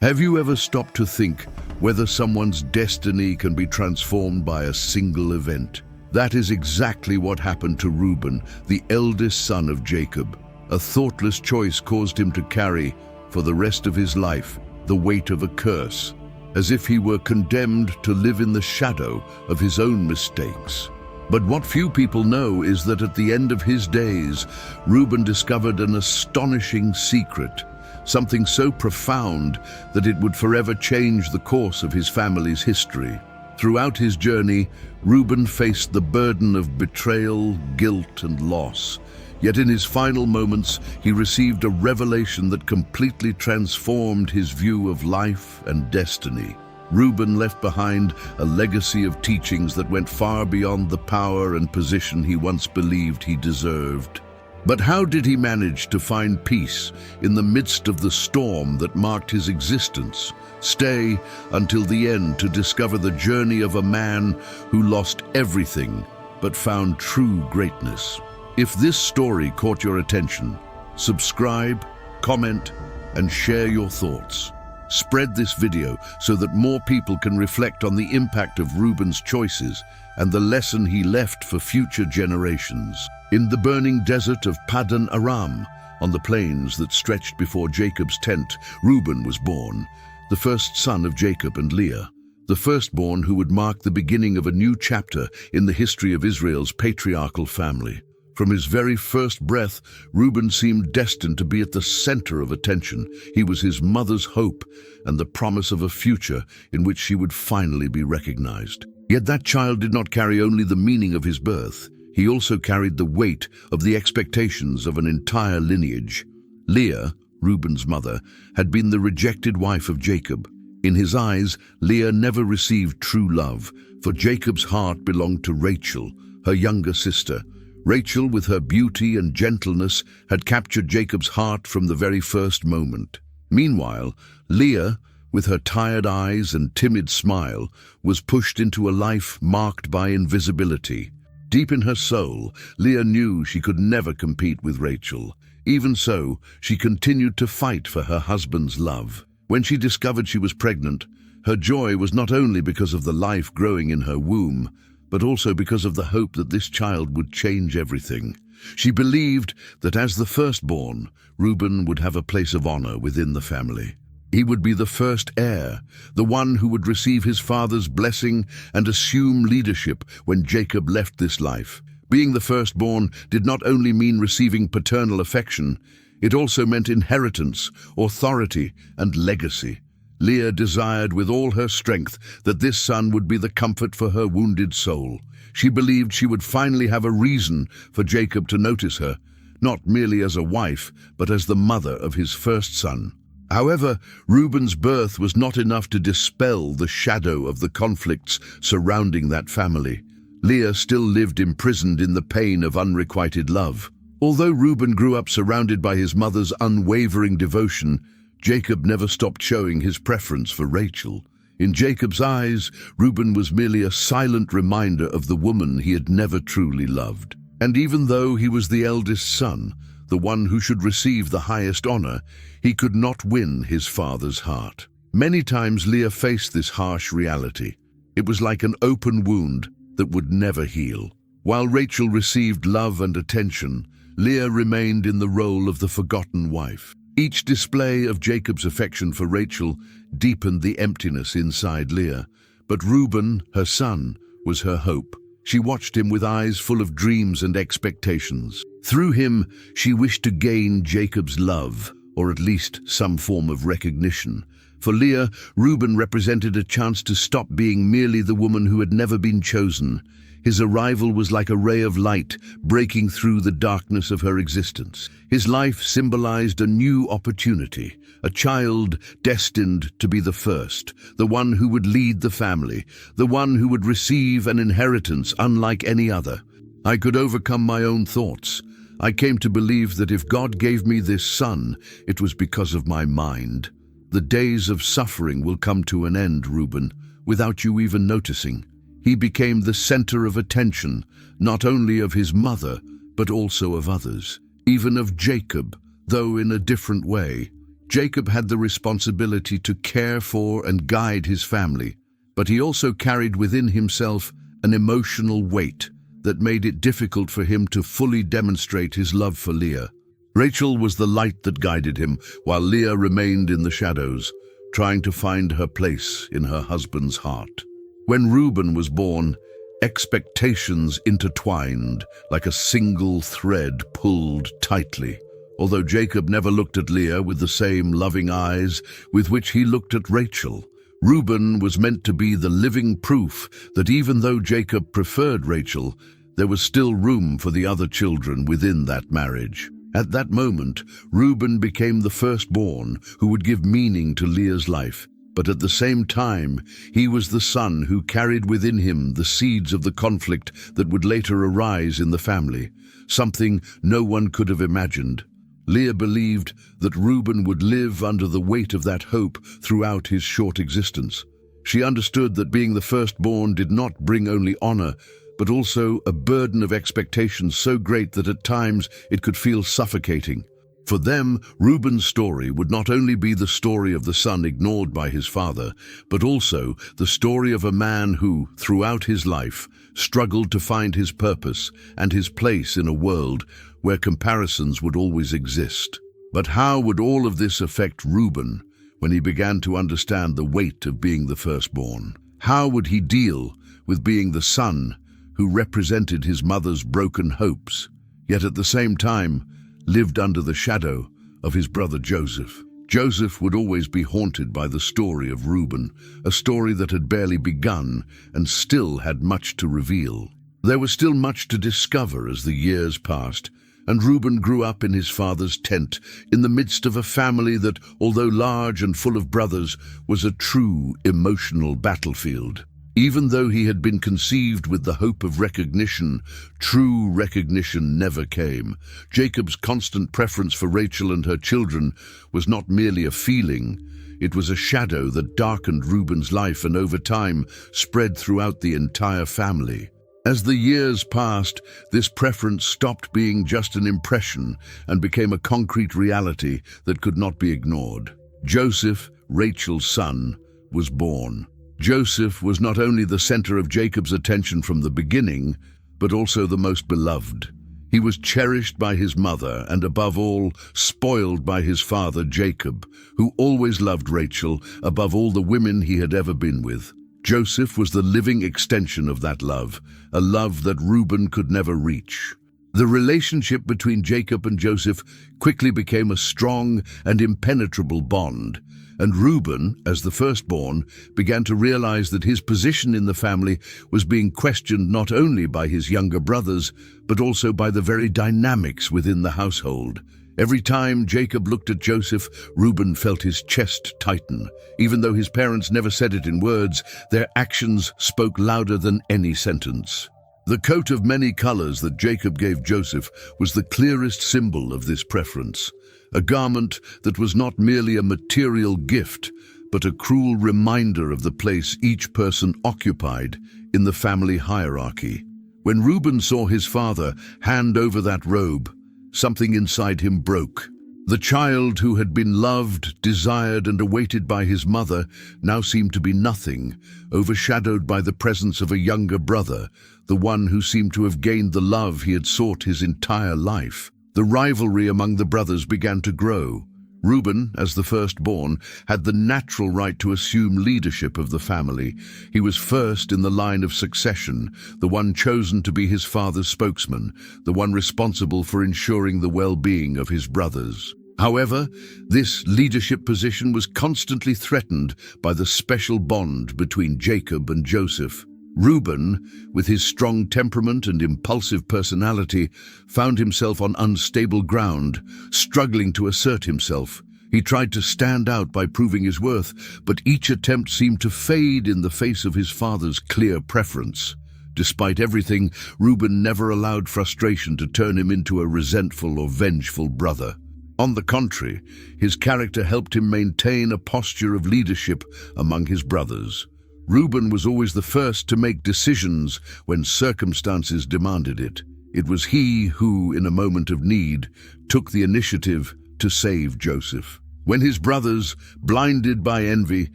Have you ever stopped to think whether someone's destiny can be transformed by a single event? That is exactly what happened to Ruben, the eldest son of Jacob. A thoughtless choice caused him to carry, for the rest of his life, the weight of a curse, as if he were condemned to live in the shadow of his own mistakes. But what few people know is that at the end of his days, Ruben discovered an astonishing secret, something so profound that it would forever change the course of his family's history. Throughout his journey, Ruben faced the burden of betrayal, guilt, and loss. Yet in his final moments, he received a revelation that completely transformed his view of life and destiny. Ruben left behind a legacy of teachings that went far beyond the power and position he once believed he deserved. But how did he manage to find peace in the midst of the storm that marked his existence? Stay until the end to discover the journey of a man who lost everything but found true greatness. If this story caught your attention, subscribe, comment, and share your thoughts. Spread this video so that more people can reflect on the impact of Ruben's choices and the lesson he left for future generations. In the burning desert of Paddan-Aram, on the plains that stretched before Jacob's tent, Ruben was born, the first son of Jacob and Leah, the firstborn who would mark the beginning of a new chapter in the history of Israel's patriarchal family. From his very first breath, Ruben seemed destined to be at the center of attention. He was his mother's hope and the promise of a future in which she would finally be recognized. Yet that child did not carry only the meaning of his birth. He also carried the weight of the expectations of an entire lineage. Leah, Ruben's mother, had been the rejected wife of Jacob. In his eyes, Leah never received true love, for Jacob's heart belonged to Rachel, her younger sister. Rachel, with her beauty and gentleness, had captured Jacob's heart from the very first moment. Meanwhile, Leah, with her tired eyes and timid smile, was pushed into a life marked by invisibility. Deep in her soul, Leah knew she could never compete with Rachel. Even so, she continued to fight for her husband's love. When she discovered she was pregnant, her joy was not only because of the life growing in her womb, but also because of the hope that this child would change everything. She believed that as the firstborn, Ruben would have a place of honor within the family. He would be the first heir, the one who would receive his father's blessing and assume leadership when Jacob left this life. Being the firstborn did not only mean receiving paternal affection, it also meant inheritance, authority, and legacy. Leah desired with all her strength that this son would be the comfort for her wounded soul. She believed she would finally have a reason for Jacob to notice her, not merely as a wife, but as the mother of his first son. However, Reuben's birth was not enough to dispel the shadow of the conflicts surrounding that family. Leah still lived imprisoned in the pain of unrequited love. Although Reuben grew up surrounded by his mother's unwavering devotion, Jacob never stopped showing his preference for Rachel. In Jacob's eyes, Reuben was merely a silent reminder of the woman he had never truly loved. And even though he was the eldest son, the one who should receive the highest honor, he could not win his father's heart. Many times Leah faced this harsh reality. It was like an open wound that would never heal. While Rachel received love and attention, Leah remained in the role of the forgotten wife. Each display of Jacob's affection for Rachel deepened the emptiness inside Leah, but Reuben, her son, was her hope. She watched him with eyes full of dreams and expectations. Through him, she wished to gain Jacob's love, or at least some form of recognition. For Leah, Reuben represented a chance to stop being merely the woman who had never been chosen. His arrival was like a ray of light breaking through the darkness of her existence. His life symbolized a new opportunity, a child destined to be the first, the one who would lead the family, the one who would receive an inheritance unlike any other. I could overcome my own thoughts. I came to believe that if God gave me this son, it was because of my mind. The days of suffering will come to an end, Ruben, without you even noticing. He became the center of attention, not only of his mother, but also of others, even of Jacob, though in a different way. Jacob had the responsibility to care for and guide his family, but he also carried within himself an emotional weight that made it difficult for him to fully demonstrate his love for Leah. Rachel was the light that guided him, while Leah remained in the shadows, trying to find her place in her husband's heart. When Ruben was born, expectations intertwined like a single thread pulled tightly. Although Jacob never looked at Leah with the same loving eyes with which he looked at Rachel, Ruben was meant to be the living proof that even though Jacob preferred Rachel, there was still room for the other children within that marriage. At that moment, Ruben became the firstborn who would give meaning to Leah's life, but at the same time, he was the son who carried within him the seeds of the conflict that would later arise in the family, something no one could have imagined. Leah believed that Ruben would live under the weight of that hope throughout his short existence. She understood that being the firstborn did not bring only honor, but also a burden of expectation so great that at times it could feel suffocating. For them, Ruben's story would not only be the story of the son ignored by his father, but also the story of a man who, throughout his life, struggled to find his purpose and his place in a world where comparisons would always exist. But how would all of this affect Ruben when he began to understand the weight of being the firstborn? How would he deal with being the son who represented his mother's broken hopes, yet at the same time lived under the shadow of his brother Joseph? Joseph would always be haunted by the story of Ruben, a story that had barely begun and still had much to reveal. There was still much to discover as the years passed, and Ruben grew up in his father's tent in the midst of a family that, although large and full of brothers, was a true emotional battlefield. Even though he had been conceived with the hope of recognition, true recognition never came. Jacob's constant preference for Rachel and her children was not merely a feeling, it was a shadow that darkened Ruben's life and over time spread throughout the entire family. As the years passed, this preference stopped being just an impression and became a concrete reality that could not be ignored. Joseph, Rachel's son, was born. Joseph was not only the center of Jacob's attention from the beginning, but also the most beloved. He was cherished by his mother and, above all, spoiled by his father Jacob, who always loved Rachel above all the women he had ever been with. Joseph was the living extension of that love, a love that Ruben could never reach. The relationship between Jacob and Joseph quickly became a strong and impenetrable bond, and Ruben, as the firstborn, began to realize that his position in the family was being questioned not only by his younger brothers, but also by the very dynamics within the household. Every time Jacob looked at Joseph, Ruben felt his chest tighten. Even though his parents never said it in words, their actions spoke louder than any sentence. The coat of many colors that Jacob gave Joseph was the clearest symbol of this preference. A garment that was not merely a material gift, but a cruel reminder of the place each person occupied in the family hierarchy. When Ruben saw his father hand over that robe, something inside him broke. The child who had been loved, desired, and awaited by his mother now seemed to be nothing, overshadowed by the presence of a younger brother, the one who seemed to have gained the love he had sought his entire life. The rivalry among the brothers began to grow. Ruben, as the firstborn, had the natural right to assume leadership of the family. He was first in the line of succession, the one chosen to be his father's spokesman, the one responsible for ensuring the well-being of his brothers. However, this leadership position was constantly threatened by the special bond between Jacob and Joseph. Ruben, with his strong temperament and impulsive personality, found himself on unstable ground, struggling to assert himself. He tried to stand out by proving his worth, but each attempt seemed to fade in the face of his father's clear preference. Despite everything, Ruben never allowed frustration to turn him into a resentful or vengeful brother. On the contrary, his character helped him maintain a posture of leadership among his brothers. Ruben was always the first to make decisions when circumstances demanded it. It was he who, in a moment of need, took the initiative to save Joseph. When his brothers, blinded by envy,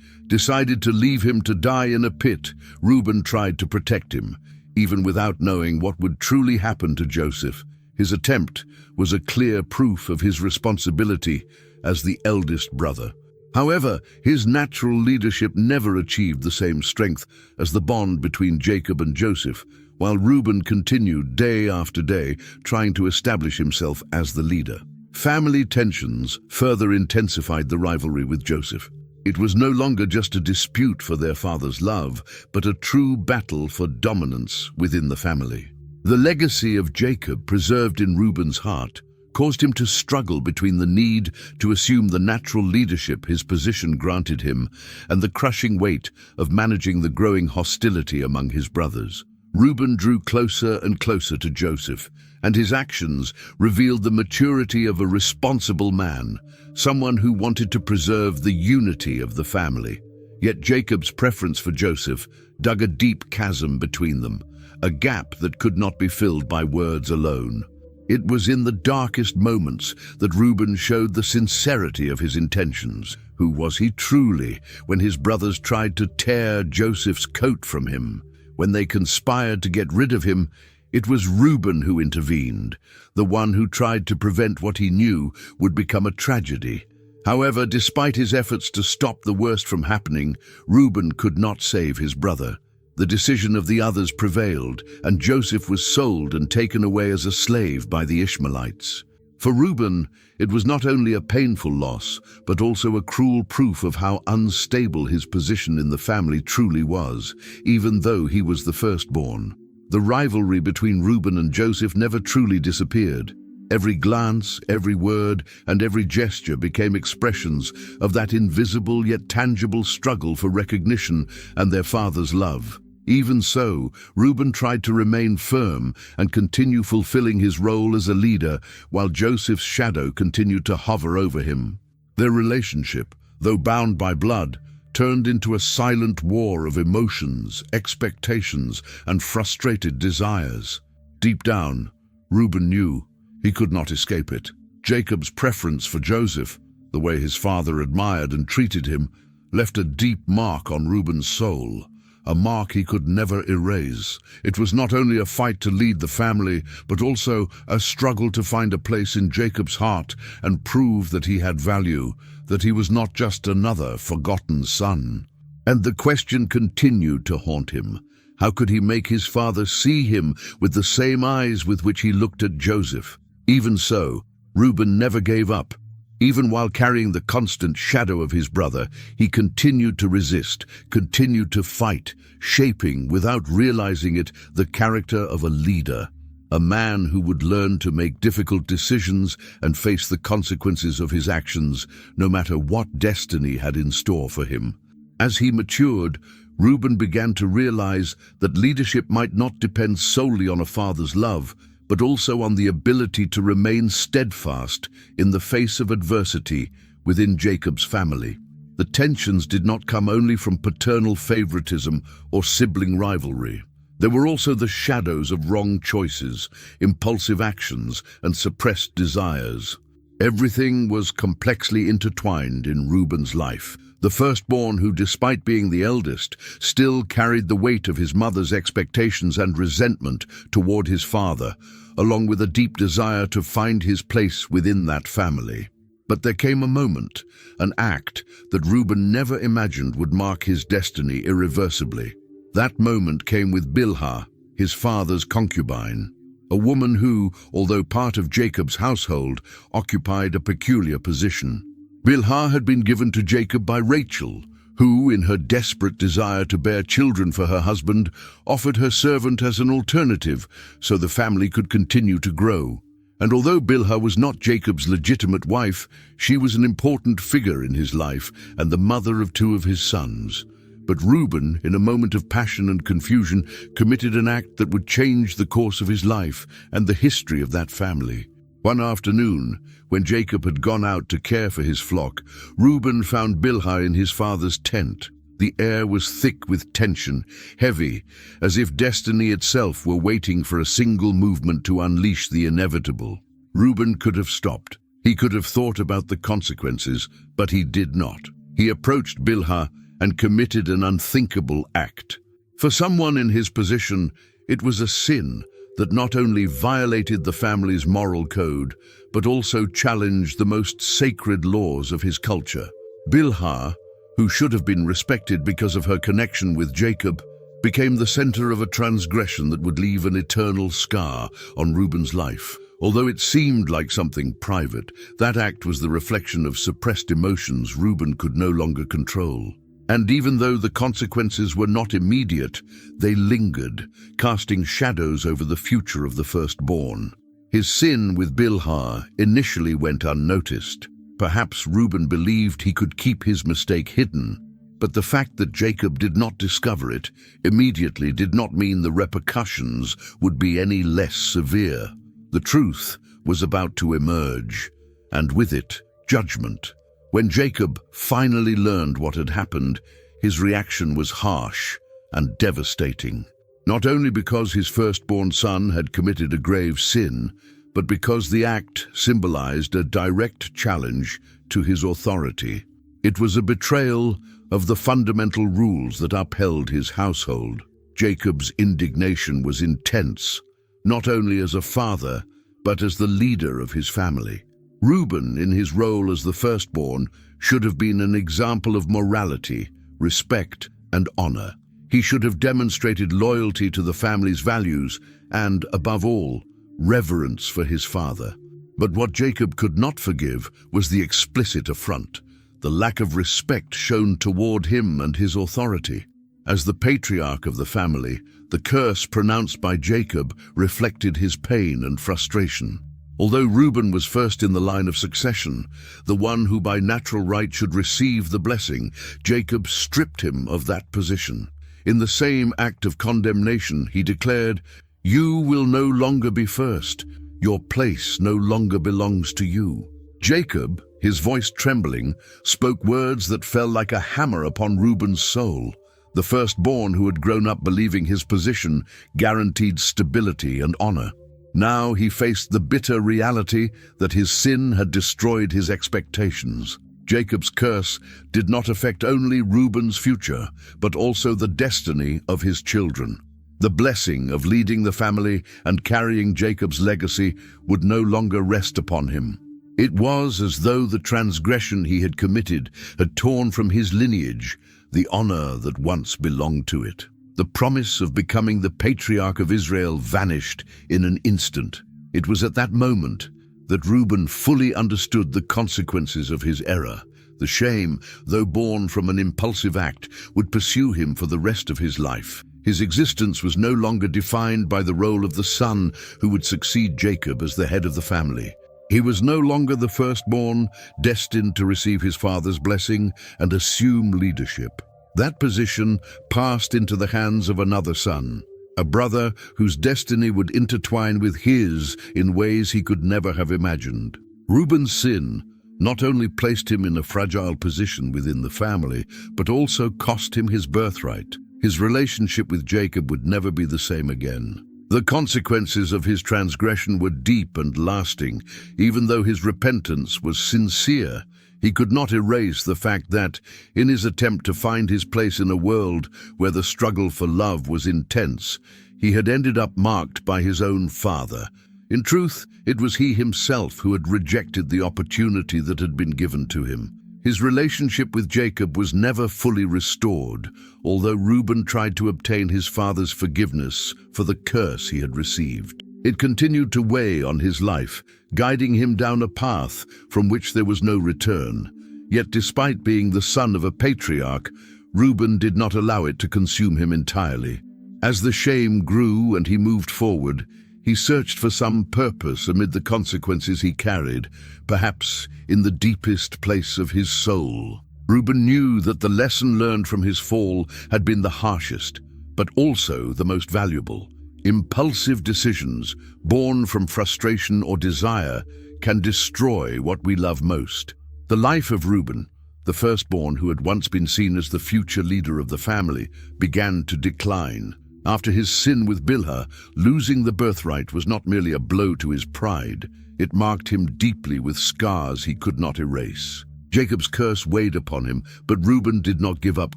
decided to leave him to die in a pit, Ruben tried to protect him, even without knowing what would truly happen to Joseph. His attempt was a clear proof of his responsibility as the eldest brother. However, his natural leadership never achieved the same strength as the bond between Jacob and Joseph, while Ruben continued day after day trying to establish himself as the leader. Family tensions further intensified the rivalry with Joseph. It was no longer just a dispute for their father's love, but a true battle for dominance within the family. The legacy of Jacob, preserved in Reuben's heart, caused him to struggle between the need to assume the natural leadership his position granted him and the crushing weight of managing the growing hostility among his brothers. Reuben drew closer and closer to Joseph, and his actions revealed the maturity of a responsible man, someone who wanted to preserve the unity of the family. Yet Jacob's preference for Joseph dug a deep chasm between them, a gap that could not be filled by words alone. It was in the darkest moments that Reuben showed the sincerity of his intentions. Who was he truly when his brothers tried to tear Joseph's coat from him? When they conspired to get rid of him, it was Reuben who intervened, the one who tried to prevent what he knew would become a tragedy. However, despite his efforts to stop the worst from happening, Reuben could not save his brother. The decision of the others prevailed, and Joseph was sold and taken away as a slave by the Ishmaelites. For Reuben, it was not only a painful loss, but also a cruel proof of how unstable his position in the family truly was, even though he was the firstborn. The rivalry between Reuben and Joseph never truly disappeared. Every glance, every word, and every gesture became expressions of that invisible yet tangible struggle for recognition and their father's love. Even so, Reuben tried to remain firm and continue fulfilling his role as a leader, while Joseph's shadow continued to hover over him. Their relationship, though bound by blood, turned into a silent war of emotions, expectations, and frustrated desires. Deep down, Reuben knew he could not escape it. Jacob's preference for Joseph, the way his father admired and treated him, left a deep mark on Reuben's soul, a mark he could never erase. It was not only a fight to lead the family, but also a struggle to find a place in Jacob's heart and prove that he had value, that he was not just another forgotten son. And the question continued to haunt him. How could he make his father see him with the same eyes with which he looked at Joseph? Even so, Reuben never gave up. Even while carrying the constant shadow of his brother, he continued to resist, continued to fight, shaping, without realizing it, the character of a leader, a man who would learn to make difficult decisions and face the consequences of his actions, no matter what destiny had in store for him. As he matured, Reuben began to realize that leadership might not depend solely on a father's love, but also on the ability to remain steadfast in the face of adversity within Jacob's family. The tensions did not come only from paternal favoritism or sibling rivalry. There were also the shadows of wrong choices, impulsive actions, and suppressed desires. Everything was complexly intertwined in Reuben's life. The firstborn who, despite being the eldest, still carried the weight of his mother's expectations and resentment toward his father, along with a deep desire to find his place within that family. But there came a moment, an act that Reuben never imagined would mark his destiny irreversibly. That moment came with Bilhah, his father's concubine, a woman who, although part of Jacob's household, occupied a peculiar position. Bilhah had been given to Jacob by Rachel, who, in her desperate desire to bear children for her husband, offered her servant as an alternative so the family could continue to grow. And although Bilhah was not Jacob's legitimate wife, she was an important figure in his life and the mother of two of his sons. But Reuben, in a moment of passion and confusion, committed an act that would change the course of his life and the history of that family. One afternoon, when Jacob had gone out to care for his flock, Reuben found Bilhah in his father's tent. The air was thick with tension, heavy, as if destiny itself were waiting for a single movement to unleash the inevitable. Reuben could have stopped, He could have thought about the consequences, but he did not. He approached Bilhah and committed an unthinkable act. For someone in his position, it was a sin that not only violated the family's moral code, but also challenged the most sacred laws of his culture. Bilhah, who should have been respected because of her connection with Jacob, became the center of a transgression that would leave an eternal scar on Reuben's life. Although it seemed like something private, that act was the reflection of suppressed emotions Ruben could no longer control. And even though the consequences were not immediate, they lingered, casting shadows over the future of the firstborn. His sin with Bilhah initially went unnoticed. Perhaps Ruben believed he could keep his mistake hidden, but the fact that Jacob did not discover it immediately did not mean the repercussions would be any less severe. The truth was about to emerge, and with it, judgment. When Jacob finally learned what had happened, his reaction was harsh and devastating. Not only because his firstborn son had committed a grave sin, but because the act symbolized a direct challenge to his authority. It was a betrayal of the fundamental rules that upheld his household. Jacob's indignation was intense, not only as a father, but as the leader of his family. Ruben, in his role as the firstborn, should have been an example of morality, respect, and honor. He should have demonstrated loyalty to the family's values and, above all, reverence for his father. But what Jacob could not forgive was the explicit affront, the lack of respect shown toward him and his authority. As the patriarch of the family, the curse pronounced by Jacob reflected his pain and frustration. Although Ruben was first in the line of succession, the one who by natural right should receive the blessing, Jacob stripped him of that position. In the same act of condemnation, he declared, "You will no longer be first. Your place no longer belongs to you." Jacob, his voice trembling, spoke words that fell like a hammer upon Reuben's soul. The firstborn, who had grown up believing his position guaranteed stability and honor. Now he faced the bitter reality that his sin had destroyed his expectations. Jacob's curse did not affect only Reuben's future, but also the destiny of his children. The blessing of leading the family and carrying Jacob's legacy would no longer rest upon him. It was as though the transgression he had committed had torn from his lineage the honor that once belonged to it. The promise of becoming the patriarch of Israel vanished in an instant. It was at that moment that Reuben fully understood the consequences of his error. The shame, though born from an impulsive act, would pursue him for the rest of his life. His existence was no longer defined by the role of the son who would succeed Jacob as the head of the family. He was no longer the firstborn, destined to receive his father's blessing and assume leadership. That position passed into the hands of another son, a brother whose destiny would intertwine with his in ways he could never have imagined. Reuben's sin not only placed him in a fragile position within the family, but also cost him his birthright. His relationship with Jacob would never be the same again. The consequences of his transgression were deep and lasting. Even though his repentance was sincere, he could not erase the fact that, in his attempt to find his place in a world where the struggle for love was intense, he had ended up marked by his own father. In truth, it was he himself who had rejected the opportunity that had been given to him. His relationship with Jacob was never fully restored, although Reuben tried to obtain his father's forgiveness for the curse he had received. It continued to weigh on his life, guiding him down a path from which there was no return. Yet despite being the son of a patriarch, Reuben did not allow it to consume him entirely. As the shame grew and he moved forward, he searched for some purpose amid the consequences he carried, perhaps in the deepest place of his soul. Reuben knew that the lesson learned from his fall had been the harshest, but also the most valuable. Impulsive decisions, born from frustration or desire, can destroy what we love most. The life of Ruben, the firstborn who had once been seen as the future leader of the family, began to decline. After his sin with Bilhah, losing the birthright was not merely a blow to his pride, it marked him deeply with scars he could not erase. Jacob's curse weighed upon him, but Ruben did not give up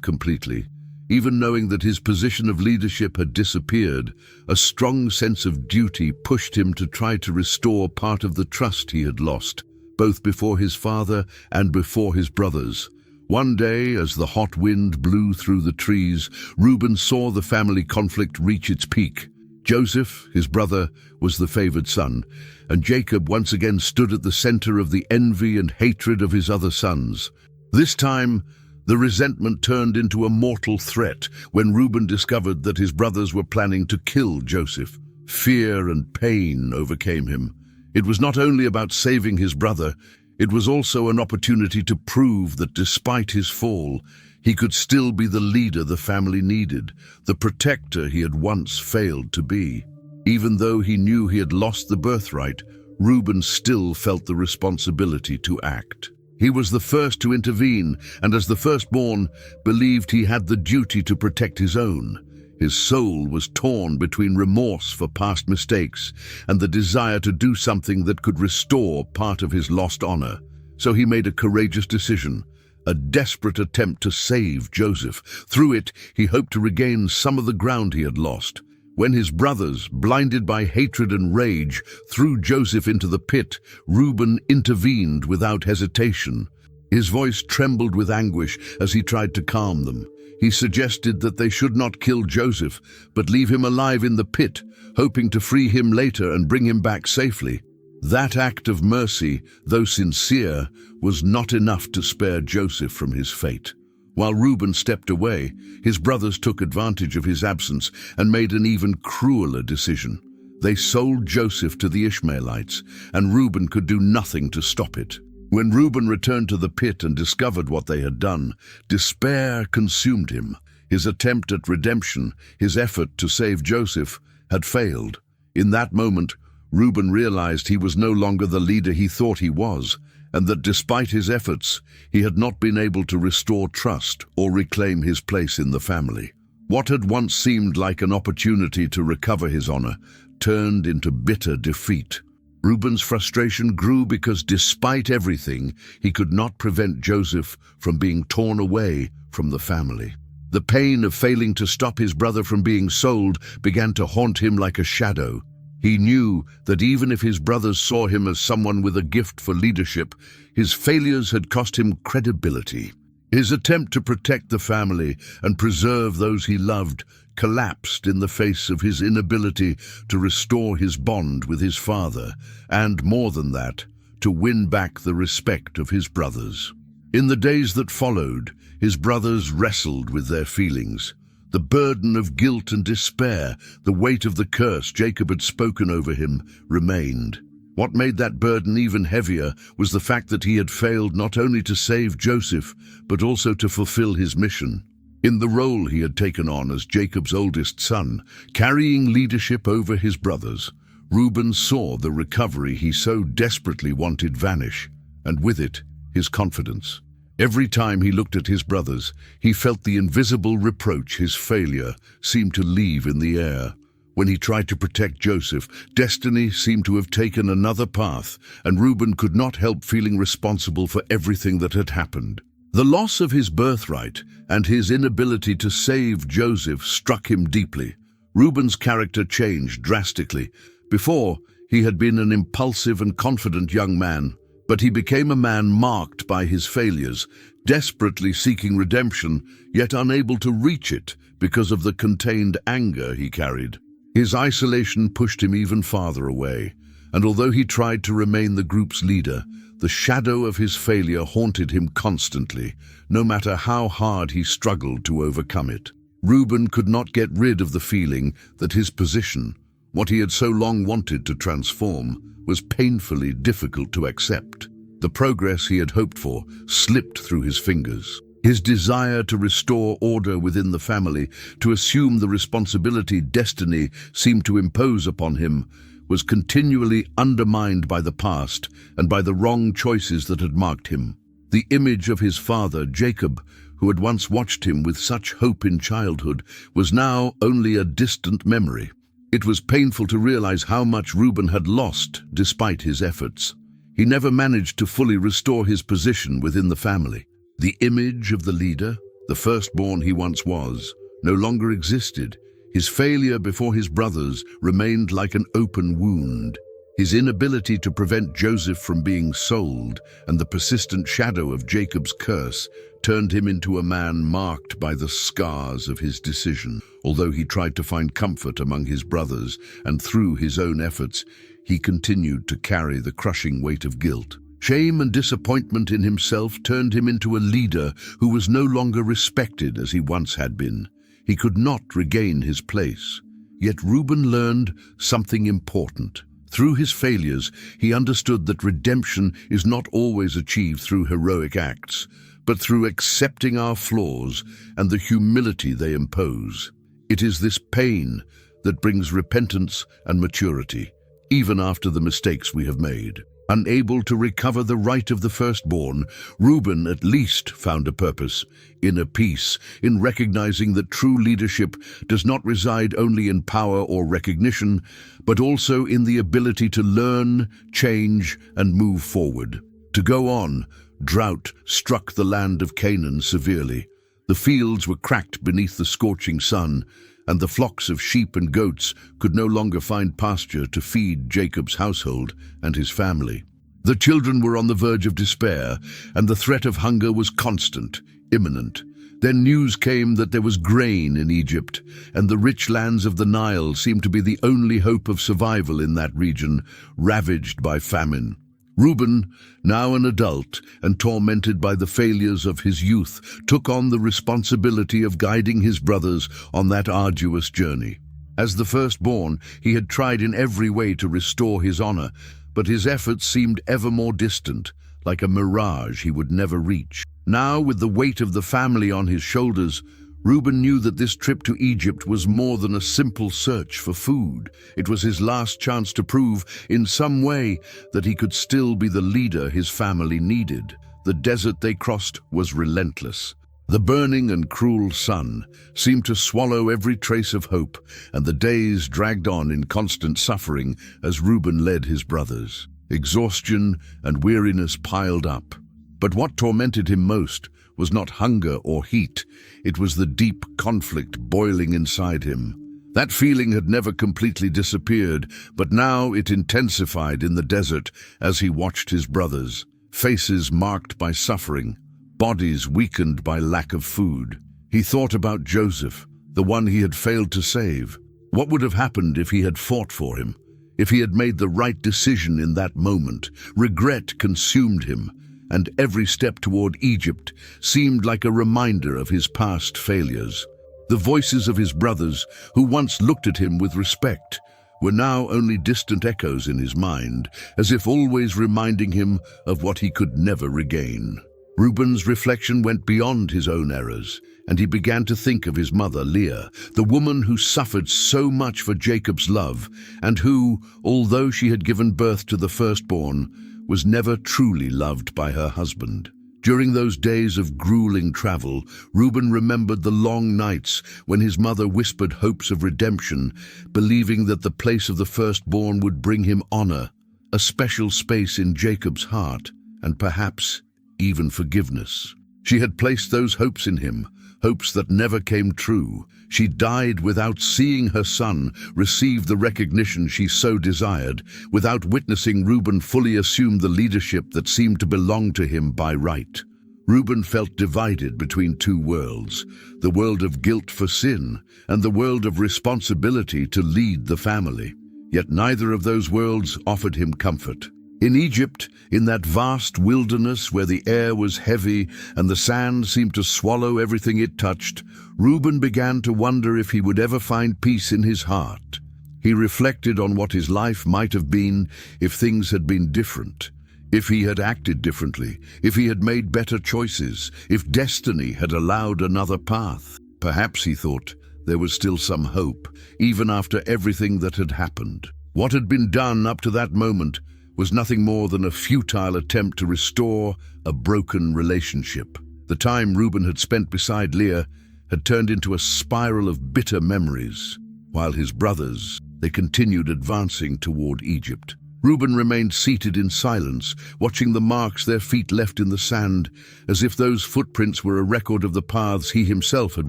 completely. Even knowing that his position of leadership had disappeared, a strong sense of duty pushed him to try to restore part of the trust he had lost, both before his father and before his brothers. One day, as the hot wind blew through the trees, Ruben saw the family conflict reach its peak. Joseph, his brother, was the favored son, and Jacob once again stood at the center of the envy and hatred of his other sons. This time, the resentment turned into a mortal threat when Ruben discovered that his brothers were planning to kill Joseph. Fear and pain overcame him. It was not only about saving his brother, it was also an opportunity to prove that despite his fall, he could still be the leader the family needed, the protector he had once failed to be. Even though he knew he had lost the birthright, Ruben still felt the responsibility to act. He was the first to intervene, and as the firstborn, believed he had the duty to protect his own. His soul was torn between remorse for past mistakes and the desire to do something that could restore part of his lost honor. So he made a courageous decision, a desperate attempt to save Joseph. Through it, he hoped to regain some of the ground he had lost. When his brothers, blinded by hatred and rage, threw Joseph into the pit, Ruben intervened without hesitation. His voice trembled with anguish as he tried to calm them. He suggested that they should not kill Joseph, but leave him alive in the pit, hoping to free him later and bring him back safely. That act of mercy, though sincere, was not enough to spare Joseph from his fate. While Ruben stepped away, his brothers took advantage of his absence and made an even crueler decision. They sold Joseph to the Ishmaelites, and Ruben could do nothing to stop it. When Ruben returned to the pit and discovered what they had done, despair consumed him. His attempt at redemption, his effort to save Joseph, had failed. In that moment, Ruben realized he was no longer the leader he thought he was, and that despite his efforts, he had not been able to restore trust or reclaim his place in the family. What had once seemed like an opportunity to recover his honor turned into bitter defeat. Ruben's frustration grew because despite everything, he could not prevent Joseph from being torn away from the family. The pain of failing to stop his brother from being sold began to haunt him like a shadow. He knew that even if his brothers saw him as someone with a gift for leadership, his failures had cost him credibility. His attempt to protect the family and preserve those he loved collapsed in the face of his inability to restore his bond with his father, and more than that, to win back the respect of his brothers. In the days that followed, his brothers wrestled with their feelings. The burden of guilt and despair, the weight of the curse Jacob had spoken over him, remained. What made that burden even heavier was the fact that he had failed not only to save Joseph, but also to fulfill his mission. In the role he had taken on as Jacob's oldest son, carrying leadership over his brothers, Ruben saw the recovery he so desperately wanted vanish, and with it, his confidence. Every time he looked at his brothers, he felt the invisible reproach his failure seemed to leave in the air. When he tried to protect Joseph, destiny seemed to have taken another path, and Ruben could not help feeling responsible for everything that had happened. The loss of his birthright and his inability to save Joseph struck him deeply. Ruben's character changed drastically. Before, he had been an impulsive and confident young man, but he became a man marked by his failures, desperately seeking redemption, yet unable to reach it because of the contained anger he carried. His isolation pushed him even farther away, and although he tried to remain the group's leader, the shadow of his failure haunted him constantly, no matter how hard he struggled to overcome it. Ruben could not get rid of the feeling that his position, what he had so long wanted to transform, was painfully difficult to accept. The progress he had hoped for slipped through his fingers. His desire to restore order within the family, to assume the responsibility destiny seemed to impose upon him, was continually undermined by the past and by the wrong choices that had marked him. The image of his father, Jacob, who had once watched him with such hope in childhood, was now only a distant memory. It was painful to realize how much Ruben had lost despite his efforts. He never managed to fully restore his position within the family. The image of the leader, the firstborn he once was, no longer existed. His failure before his brothers remained like an open wound. His inability to prevent Joseph from being sold and the persistent shadow of Jacob's curse turned him into a man marked by the scars of his decision. Although he tried to find comfort among his brothers and through his own efforts, he continued to carry the crushing weight of guilt. Shame and disappointment in himself turned him into a leader who was no longer respected as he once had been. He could not regain his place. Yet Ruben learned something important. Through his failures, he understood that redemption is not always achieved through heroic acts, but through accepting our flaws and the humility they impose. It is this pain that brings repentance and maturity, even after the mistakes we have made. Unable to recover the right of the firstborn, Ruben at least found a purpose, inner peace, in recognizing that true leadership does not reside only in power or recognition, but also in the ability to learn, change, and move forward. To go on, drought struck the land of Canaan severely. The fields were cracked beneath the scorching sun, and the flocks of sheep and goats could no longer find pasture to feed Jacob's household and his family. The children were on the verge of despair, and the threat of hunger was constant, imminent. Then news came that there was grain in Egypt, and the rich lands of the Nile seemed to be the only hope of survival in that region, ravaged by famine. Ruben, now an adult and tormented by the failures of his youth, took on the responsibility of guiding his brothers on that arduous journey. As the firstborn, he had tried in every way to restore his honor, but his efforts seemed ever more distant, like a mirage he would never reach. Now, with the weight of the family on his shoulders, Ruben knew that this trip to Egypt was more than a simple search for food. It was his last chance to prove, in some way, that he could still be the leader his family needed. The desert they crossed was relentless. The burning and cruel sun seemed to swallow every trace of hope, and the days dragged on in constant suffering as Ruben led his brothers. Exhaustion and weariness piled up. But what tormented him most was not hunger or heat. It was the deep conflict boiling inside him. That feeling had never completely disappeared, but now it intensified in the desert as he watched his brothers, faces marked by suffering, bodies weakened by lack of food. He thought about Joseph, the one he had failed to save. What would have happened if he had fought for him? If he had made the right decision in that moment? Regret consumed him, and every step toward Egypt seemed like a reminder of his past failures. The voices of his brothers, who once looked at him with respect, were now only distant echoes in his mind, as if always reminding him of what he could never regain. Reuben's reflection went beyond his own errors, and he began to think of his mother, Leah, the woman who suffered so much for Jacob's love, and who, although she had given birth to the firstborn, was never truly loved by her husband. During those days of grueling travel, Ruben remembered the long nights when his mother whispered hopes of redemption, believing that the place of the firstborn would bring him honor, a special space in Jacob's heart, and perhaps even forgiveness. She had placed those hopes in him, hopes that never came true. She died without seeing her son receive the recognition she so desired, without witnessing Ruben fully assume the leadership that seemed to belong to him by right. Ruben felt divided between two worlds, the world of guilt for sin and the world of responsibility to lead the family. Yet neither of those worlds offered him comfort. In Egypt, in that vast wilderness where the air was heavy and the sand seemed to swallow everything it touched, Ruben began to wonder if he would ever find peace in his heart. He reflected on what his life might have been if things had been different, if he had acted differently, if he had made better choices, if destiny had allowed another path. Perhaps, he thought, there was still some hope, even after everything that had happened. What had been done up to that moment was nothing more than a futile attempt to restore a broken relationship. The time Ruben had spent beside Leah had turned into a spiral of bitter memories, while his brothers, they continued advancing toward Egypt. Ruben remained seated in silence, watching the marks their feet left in the sand, as if those footprints were a record of the paths he himself had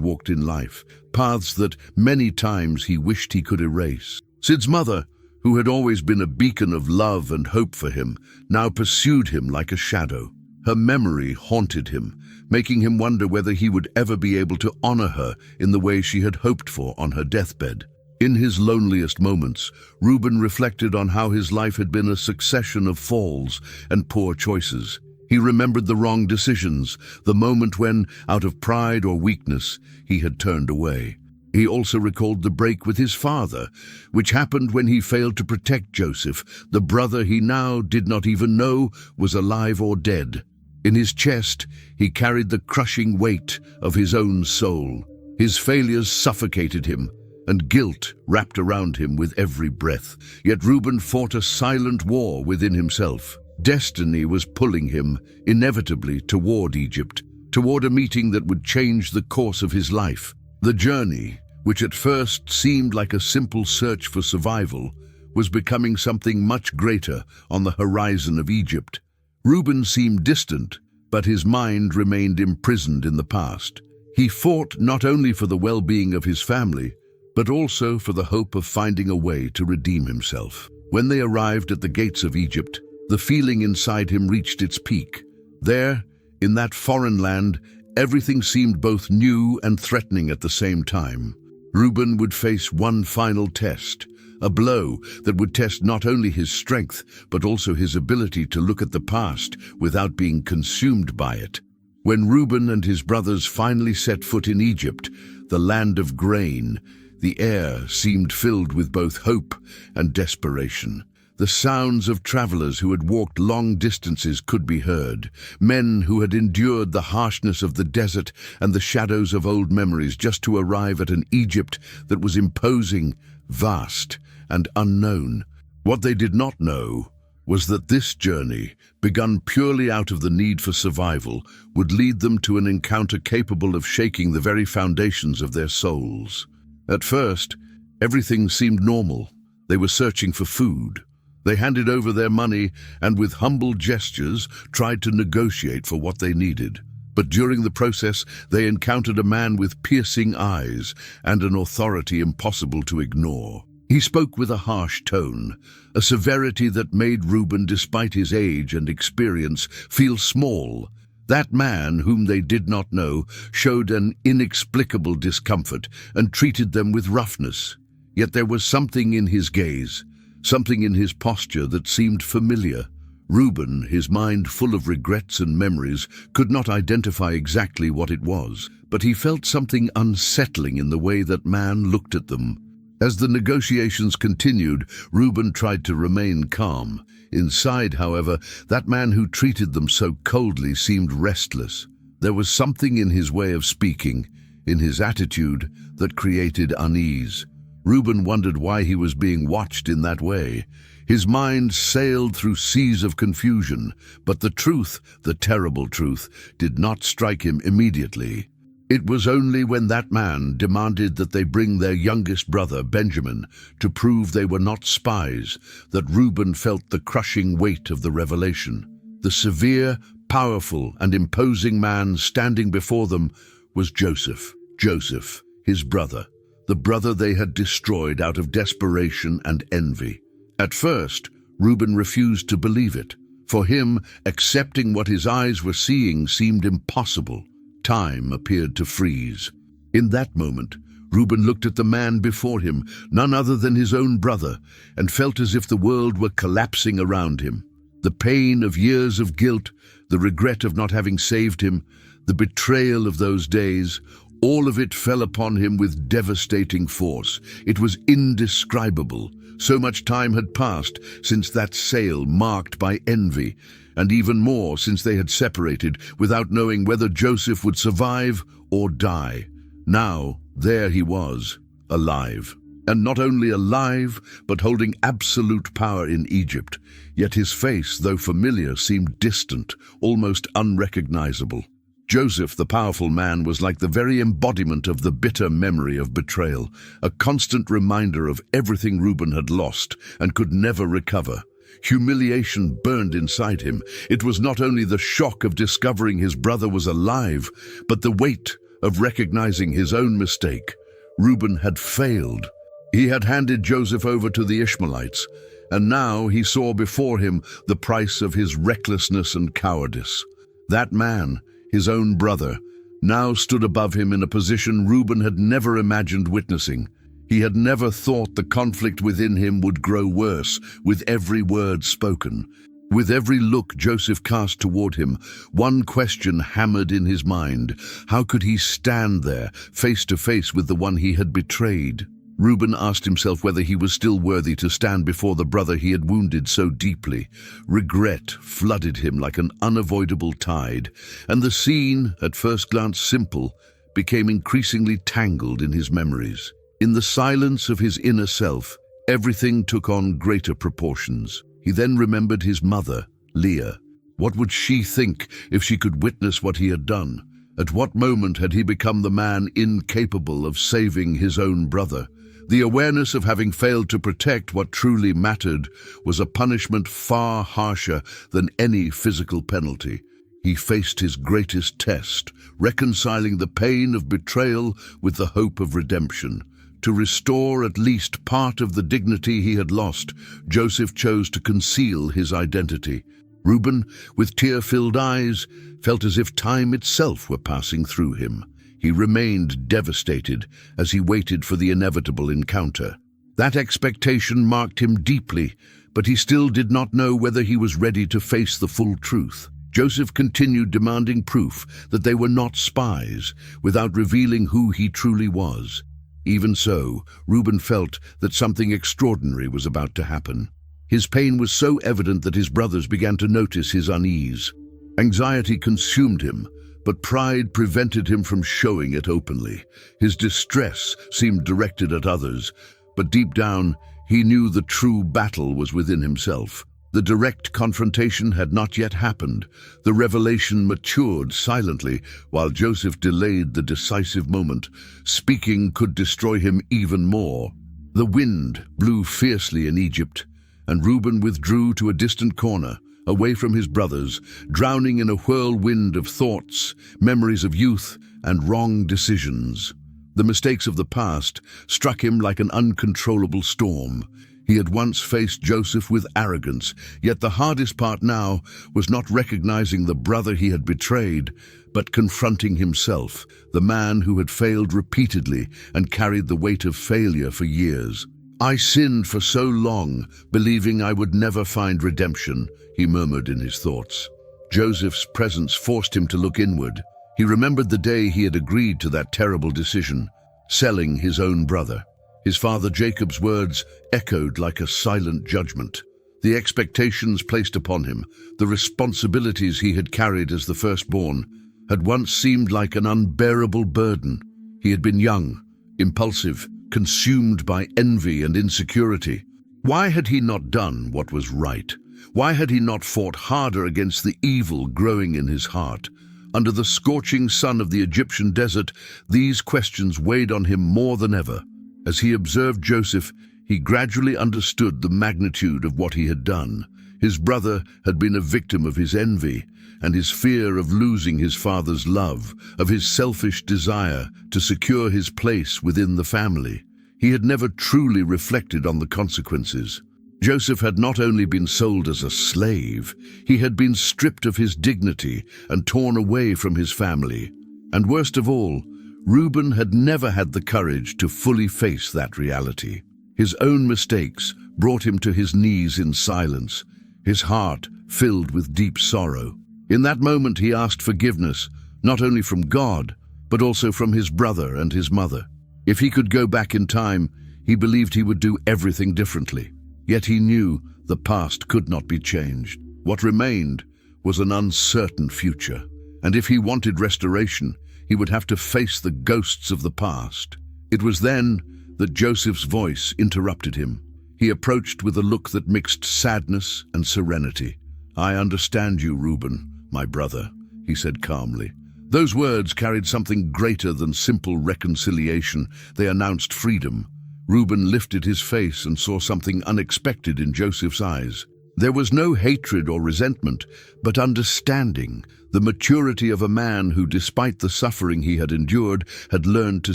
walked in life, paths that many times he wished he could erase. Sid's mother, who had always been a beacon of love and hope for him, now pursued him like a shadow. Her memory haunted him, making him wonder whether he would ever be able to honor her in the way she had hoped for on her deathbed. In his loneliest moments, Ruben reflected on how his life had been a succession of falls and poor choices. He remembered the wrong decisions, the moment when, out of pride or weakness, he had turned away. He also recalled the break with his father, which happened when he failed to protect Joseph, the brother he now did not even know was alive or dead. In his chest, he carried the crushing weight of his own soul. His failures suffocated him, and guilt wrapped around him with every breath. Yet Ruben fought a silent war within himself. Destiny was pulling him, inevitably, toward Egypt, toward a meeting that would change the course of his life. The journey, which at first seemed like a simple search for survival, was becoming something much greater on the horizon of Egypt. Ruben seemed distant, but his mind remained imprisoned in the past. He fought not only for the well-being of his family, but also for the hope of finding a way to redeem himself. When they arrived at the gates of Egypt, the feeling inside him reached its peak. There, in that foreign land, everything seemed both new and threatening at the same time. Ruben would face one final test, a blow that would test not only his strength, but also his ability to look at the past without being consumed by it. When Ruben and his brothers finally set foot in Egypt, the land of grain, the air seemed filled with both hope and desperation. The sounds of travelers who had walked long distances could be heard, men who had endured the harshness of the desert and the shadows of old memories just to arrive at an Egypt that was imposing, vast, and unknown. What they did not know was that this journey, begun purely out of the need for survival, would lead them to an encounter capable of shaking the very foundations of their souls. At first, everything seemed normal. They were searching for food. They handed over their money and with humble gestures tried to negotiate for what they needed. But during the process, they encountered a man with piercing eyes and an authority impossible to ignore. He spoke with a harsh tone, a severity that made Ruben, despite his age and experience, feel small. That man, whom they did not know, showed an inexplicable discomfort and treated them with roughness. Yet there was something in his gaze, something in his posture that seemed familiar. Ruben, his mind full of regrets and memories, could not identify exactly what it was, but he felt something unsettling in the way that man looked at them. As the negotiations continued, Ruben tried to remain calm. Inside, however, that man who treated them so coldly seemed restless. There was something in his way of speaking, in his attitude, that created unease. Ruben wondered why he was being watched in that way. His mind sailed through seas of confusion, but the truth, the terrible truth, did not strike him immediately. It was only when that man demanded that they bring their youngest brother, Benjamin, to prove they were not spies, that Ruben felt the crushing weight of the revelation. The severe, powerful, and imposing man standing before them was Joseph. Joseph, his brother, the brother they had destroyed out of desperation and envy. At first, Ruben refused to believe it. For him, accepting what his eyes were seeing seemed impossible. Time appeared to freeze. In that moment, Ruben looked at the man before him, none other than his own brother, and felt as if the world were collapsing around him. The pain of years of guilt, the regret of not having saved him, the betrayal of those days, all of it fell upon him with devastating force. It was indescribable. So much time had passed since that sale marked by envy, and even more since they had separated without knowing whether Joseph would survive or die. Now, there he was, alive. And not only alive, but holding absolute power in Egypt. Yet his face, though familiar, seemed distant, almost unrecognizable. Joseph, the powerful man, was like the very embodiment of the bitter memory of betrayal, a constant reminder of everything Ruben had lost and could never recover. Humiliation burned inside him. It was not only the shock of discovering his brother was alive, but the weight of recognizing his own mistake. Ruben had failed. He had handed Joseph over to the Ishmaelites, and now he saw before him the price of his recklessness and cowardice. That man, his own brother, now stood above him in a position Ruben had never imagined witnessing. He had never thought the conflict within him would grow worse with every word spoken. With every look Joseph cast toward him, one question hammered in his mind. How could he stand there, face to face with the one he had betrayed? Ruben asked himself whether he was still worthy to stand before the brother he had wounded so deeply. Regret flooded him like an unavoidable tide, and the scene, at first glance simple, became increasingly tangled in his memories. In the silence of his inner self, everything took on greater proportions. He then remembered his mother, Leah. What would she think if she could witness what he had done? At what moment had he become the man incapable of saving his own brother? The awareness of having failed to protect what truly mattered was a punishment far harsher than any physical penalty. He faced his greatest test, reconciling the pain of betrayal with the hope of redemption. To restore at least part of the dignity he had lost, Joseph chose to conceal his identity. Ruben, with tear-filled eyes, felt as if time itself were passing through him. He remained devastated as he waited for the inevitable encounter. That expectation marked him deeply, but he still did not know whether he was ready to face the full truth. Joseph continued demanding proof that they were not spies, without revealing who he truly was. Even so, Ruben felt that something extraordinary was about to happen. His pain was so evident that his brothers began to notice his unease. Anxiety consumed him, but pride prevented him from showing it openly. His distress seemed directed at others, but deep down, he knew the true battle was within himself. The direct confrontation had not yet happened. The revelation matured silently while Joseph delayed the decisive moment. Speaking could destroy him even more. The wind blew fiercely in Egypt, and Ruben withdrew to a distant corner, away from his brothers, drowning in a whirlwind of thoughts, memories of youth, and wrong decisions. The mistakes of the past struck him like an uncontrollable storm. He had once faced Joseph with arrogance, yet the hardest part now was not recognizing the brother he had betrayed, but confronting himself, the man who had failed repeatedly and carried the weight of failure for years. "I sinned for so long, believing I would never find redemption," he murmured in his thoughts. Joseph's presence forced him to look inward. He remembered the day he had agreed to that terrible decision, selling his own brother. His father Jacob's words echoed like a silent judgment. The expectations placed upon him, the responsibilities he had carried as the firstborn, had once seemed like an unbearable burden. He had been young, impulsive, consumed by envy and insecurity. Why had he not done what was right? Why had he not fought harder against the evil growing in his heart? Under the scorching sun of the Egyptian desert, these questions weighed on him more than ever. As he observed Joseph, he gradually understood the magnitude of what he had done. His brother had been a victim of his envy and his fear of losing his father's love, of his selfish desire to secure his place within the family. He had never truly reflected on the consequences. Joseph had not only been sold as a slave, he had been stripped of his dignity and torn away from his family. And worst of all, Ruben had never had the courage to fully face that reality. His own mistakes brought him to his knees in silence, his heart filled with deep sorrow. In that moment he asked forgiveness, not only from God, but also from his brother and his mother. If he could go back in time, he believed he would do everything differently. Yet he knew the past could not be changed. What remained was an uncertain future, and if he wanted restoration, he would have to face the ghosts of the past. It was then that Joseph's voice interrupted him. He approached with a look that mixed sadness and serenity. "I understand you, Ruben, my brother," he said calmly. Those words carried something greater than simple reconciliation. They announced freedom. Ruben lifted his face and saw something unexpected in Joseph's eyes. There was no hatred or resentment, but understanding, the maturity of a man who, despite the suffering he had endured, had learned to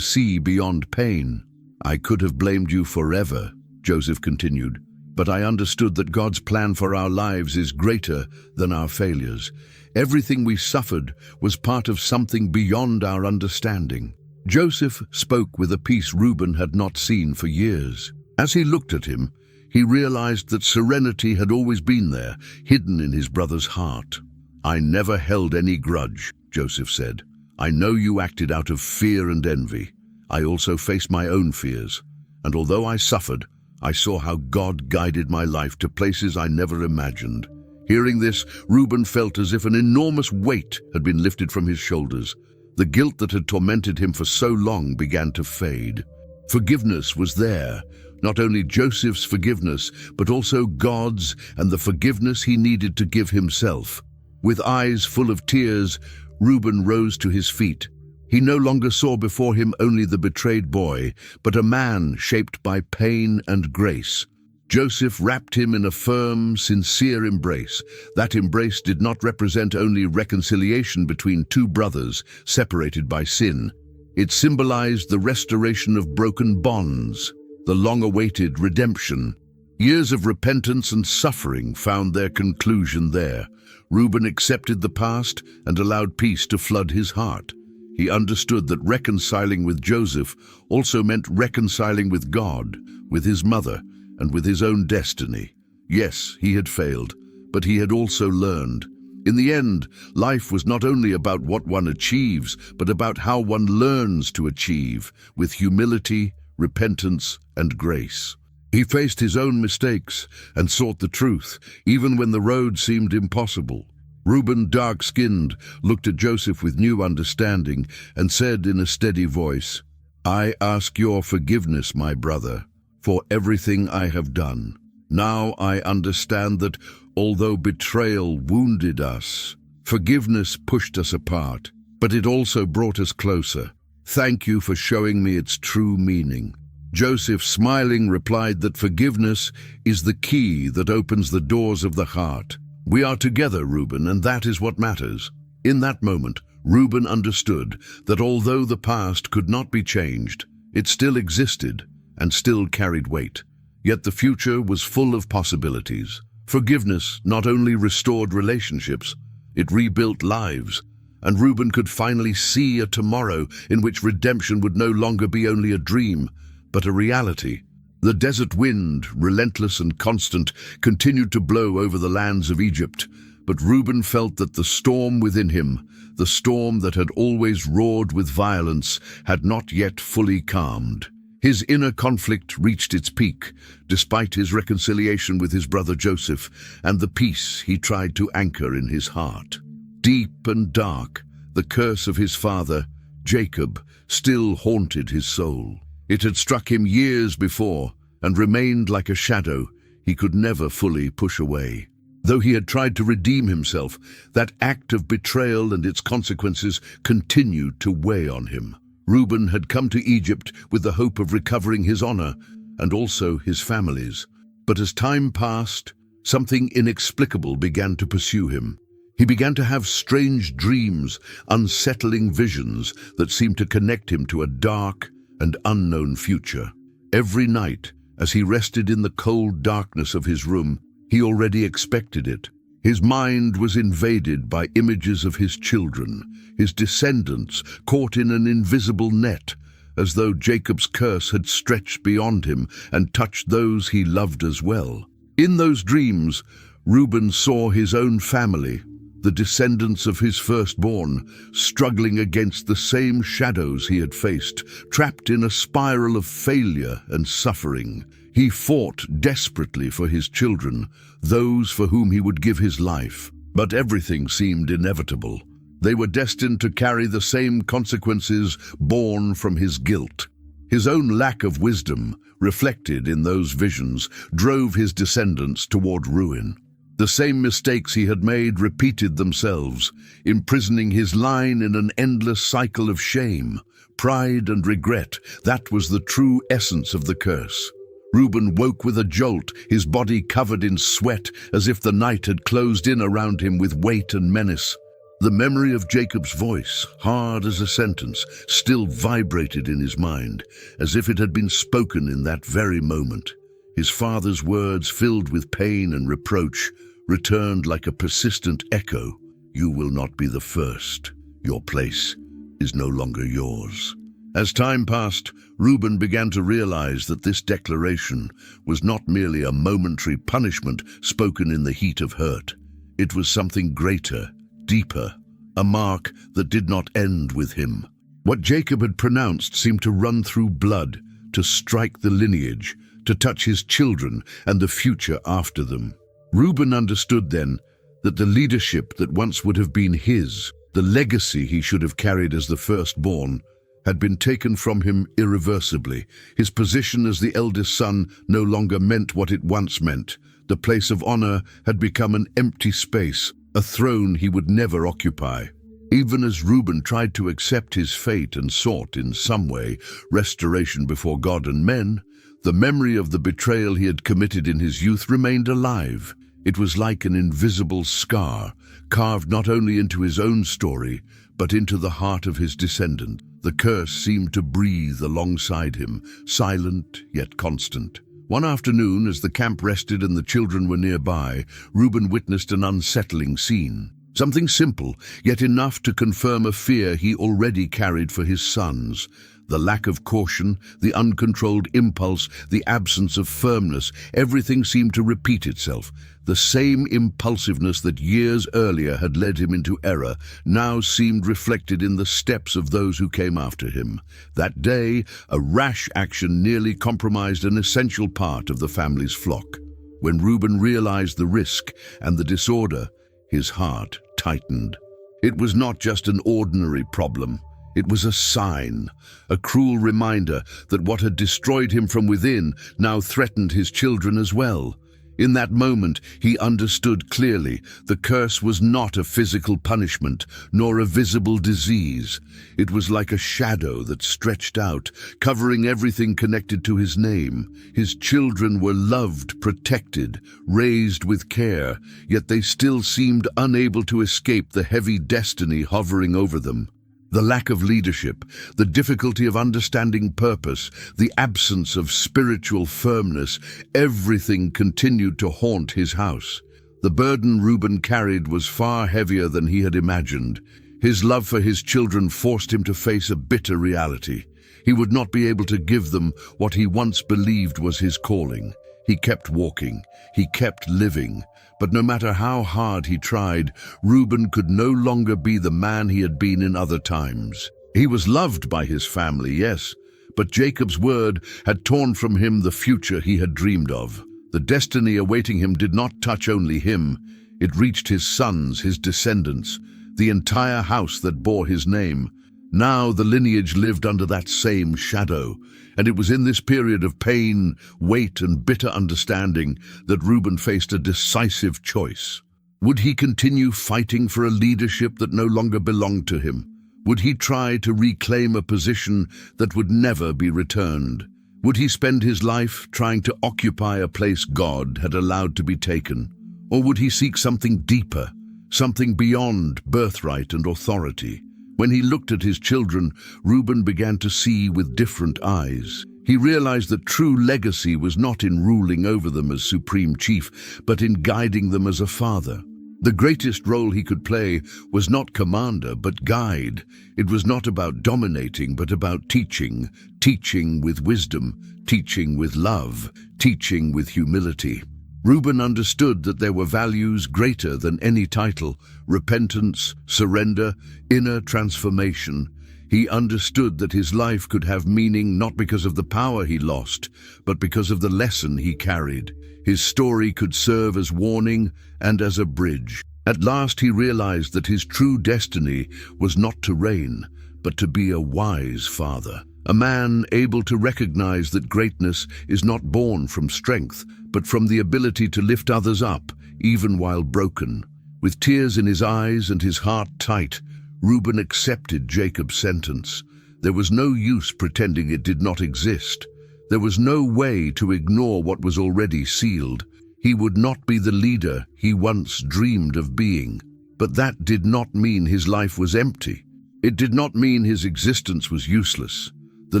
see beyond pain. "I could have blamed you forever," Joseph continued, "but I understood that God's plan for our lives is greater than our failures. Everything we suffered was part of something beyond our understanding." Joseph spoke with a peace Ruben had not seen for years. As he looked at him, he realized that serenity had always been there, hidden in his brother's heart. "I never held any grudge," Joseph said. "I know you acted out of fear and envy. I also faced my own fears, and although I suffered, I saw how God guided my life to places I never imagined." Hearing this, Ruben felt as if an enormous weight had been lifted from his shoulders. The guilt that had tormented him for so long began to fade. Forgiveness was there, not only Joseph's forgiveness, but also God's and the forgiveness he needed to give himself. With eyes full of tears, Ruben rose to his feet. He no longer saw before him only the betrayed boy, but a man shaped by pain and grace. Joseph wrapped him in a firm, sincere embrace. That embrace did not represent only reconciliation between two brothers separated by sin. It symbolized the restoration of broken bonds, the long-awaited redemption. Years of repentance and suffering found their conclusion there. Ruben accepted the past and allowed peace to flood his heart. He understood that reconciling with Joseph also meant reconciling with God, with his mother, and with his own destiny. Yes, he had failed, but he had also learned. In the end, life was not only about what one achieves, but about how one learns to achieve, with humility, repentance, and grace. He faced his own mistakes and sought the truth, even when the road seemed impossible. Ruben, dark-skinned, looked at Joseph with new understanding and said in a steady voice, "I ask your forgiveness, my brother, for everything I have done. Now I understand that although betrayal wounded us, forgiveness pushed us apart, but it also brought us closer. Thank you for showing me its true meaning." Joseph, smiling, replied that forgiveness is the key that opens the doors of the heart. "We are together, Ruben, and that is what matters." In that moment, Ruben understood that although the past could not be changed, it still existed and still carried weight. Yet the future was full of possibilities. Forgiveness not only restored relationships, it rebuilt lives, and Ruben could finally see a tomorrow in which redemption would no longer be only a dream, but a reality. The desert wind, relentless and constant, continued to blow over the lands of Egypt, but Ruben felt that the storm within him, the storm that had always roared with violence, had not yet fully calmed. His inner conflict reached its peak, despite his reconciliation with his brother Joseph and the peace he tried to anchor in his heart. Deep and dark, the curse of his father, Jacob, still haunted his soul. It had struck him years before and remained like a shadow he could never fully push away. Though he had tried to redeem himself, that act of betrayal and its consequences continued to weigh on him. Ruben had come to Egypt with the hope of recovering his honor and also his family's. But as time passed, something inexplicable began to pursue him. He began to have strange dreams, unsettling visions that seemed to connect him to a dark and unknown future. Every night, as he rested in the cold darkness of his room, he already expected it. His mind was invaded by images of his children, his descendants caught in an invisible net, as though Jacob's curse had stretched beyond him and touched those he loved as well. In those dreams, Ruben saw his own family, the descendants of his firstborn, struggling against the same shadows he had faced, trapped in a spiral of failure and suffering. He fought desperately for his children, those for whom he would give his life. But everything seemed inevitable. They were destined to carry the same consequences born from his guilt. His own lack of wisdom, reflected in those visions, drove his descendants toward ruin. The same mistakes he had made repeated themselves, imprisoning his line in an endless cycle of shame, pride and regret. That was the true essence of the curse. Ruben woke with a jolt, his body covered in sweat, as if the night had closed in around him with weight and menace. The memory of Jacob's voice, hard as a sentence, still vibrated in his mind, as if it had been spoken in that very moment. His father's words, filled with pain and reproach, returned like a persistent echo. "You will not be the first. Your place is no longer yours." As time passed, Ruben began to realize that this declaration was not merely a momentary punishment spoken in the heat of hurt. It was something greater, deeper, a mark that did not end with him. What Jacob had pronounced seemed to run through blood, to strike the lineage, to touch his children and the future after them. Ruben understood then that the leadership that once would have been his, the legacy he should have carried as the firstborn, had been taken from him irreversibly. His position as the eldest son no longer meant what it once meant. The place of honor had become an empty space, a throne he would never occupy. Even as Ruben tried to accept his fate and sought, in some way, restoration before God and men, the memory of the betrayal he had committed in his youth remained alive. It was like an invisible scar, carved not only into his own story, but into the heart of his descendant. The curse seemed to breathe alongside him, silent yet constant. One afternoon, as the camp rested and the children were nearby, Ruben witnessed an unsettling scene. Something simple, yet enough to confirm a fear he already carried for his sons. The lack of caution, the uncontrolled impulse, the absence of firmness, everything seemed to repeat itself. The same impulsiveness that years earlier had led him into error now seemed reflected in the steps of those who came after him. That day, a rash action nearly compromised an essential part of the family's flock. When Ruben realized the risk and the disorder, his heart tightened. It was not just an ordinary problem. It was a sign, a cruel reminder that what had destroyed him from within now threatened his children as well. In that moment, he understood clearly the curse was not a physical punishment, nor a visible disease. It was like a shadow that stretched out, covering everything connected to his name. His children were loved, protected, raised with care, yet they still seemed unable to escape the heavy destiny hovering over them. The lack of leadership, the difficulty of understanding purpose, the absence of spiritual firmness, everything continued to haunt his house. The burden Ruben carried was far heavier than he had imagined. His love for his children forced him to face a bitter reality. He would not be able to give them what he once believed was his calling. He kept walking, he kept living, but no matter how hard he tried, Ruben could no longer be the man he had been in other times. He was loved by his family, yes, but Jacob's word had torn from him the future he had dreamed of. The destiny awaiting him did not touch only him. It reached his sons, his descendants, the entire house that bore his name. Now the lineage lived under that same shadow, and it was in this period of pain, weight, and bitter understanding that Ruben faced a decisive choice. Would he continue fighting for a leadership that no longer belonged to him? Would he try to reclaim a position that would never be returned? Would he spend his life trying to occupy a place God had allowed to be taken? Or would he seek something deeper, something beyond birthright and authority? When he looked at his children, Ruben began to see with different eyes. He realized that true legacy was not in ruling over them as supreme chief, but in guiding them as a father. The greatest role he could play was not commander, but guide. It was not about dominating, but about teaching, teaching with wisdom, teaching with love, teaching with humility. Ruben understood that there were values greater than any title: repentance, surrender, inner transformation. He understood that his life could have meaning not because of the power he lost, but because of the lesson he carried. His story could serve as warning and as a bridge. At last he realized that his true destiny was not to reign, but to be a wise father, a man able to recognize that greatness is not born from strength, but from the ability to lift others up, even while broken. With tears in his eyes and his heart tight, Ruben accepted Jacob's sentence. There was no use pretending it did not exist. There was no way to ignore what was already sealed. He would not be the leader he once dreamed of being. But that did not mean his life was empty. It did not mean his existence was useless. The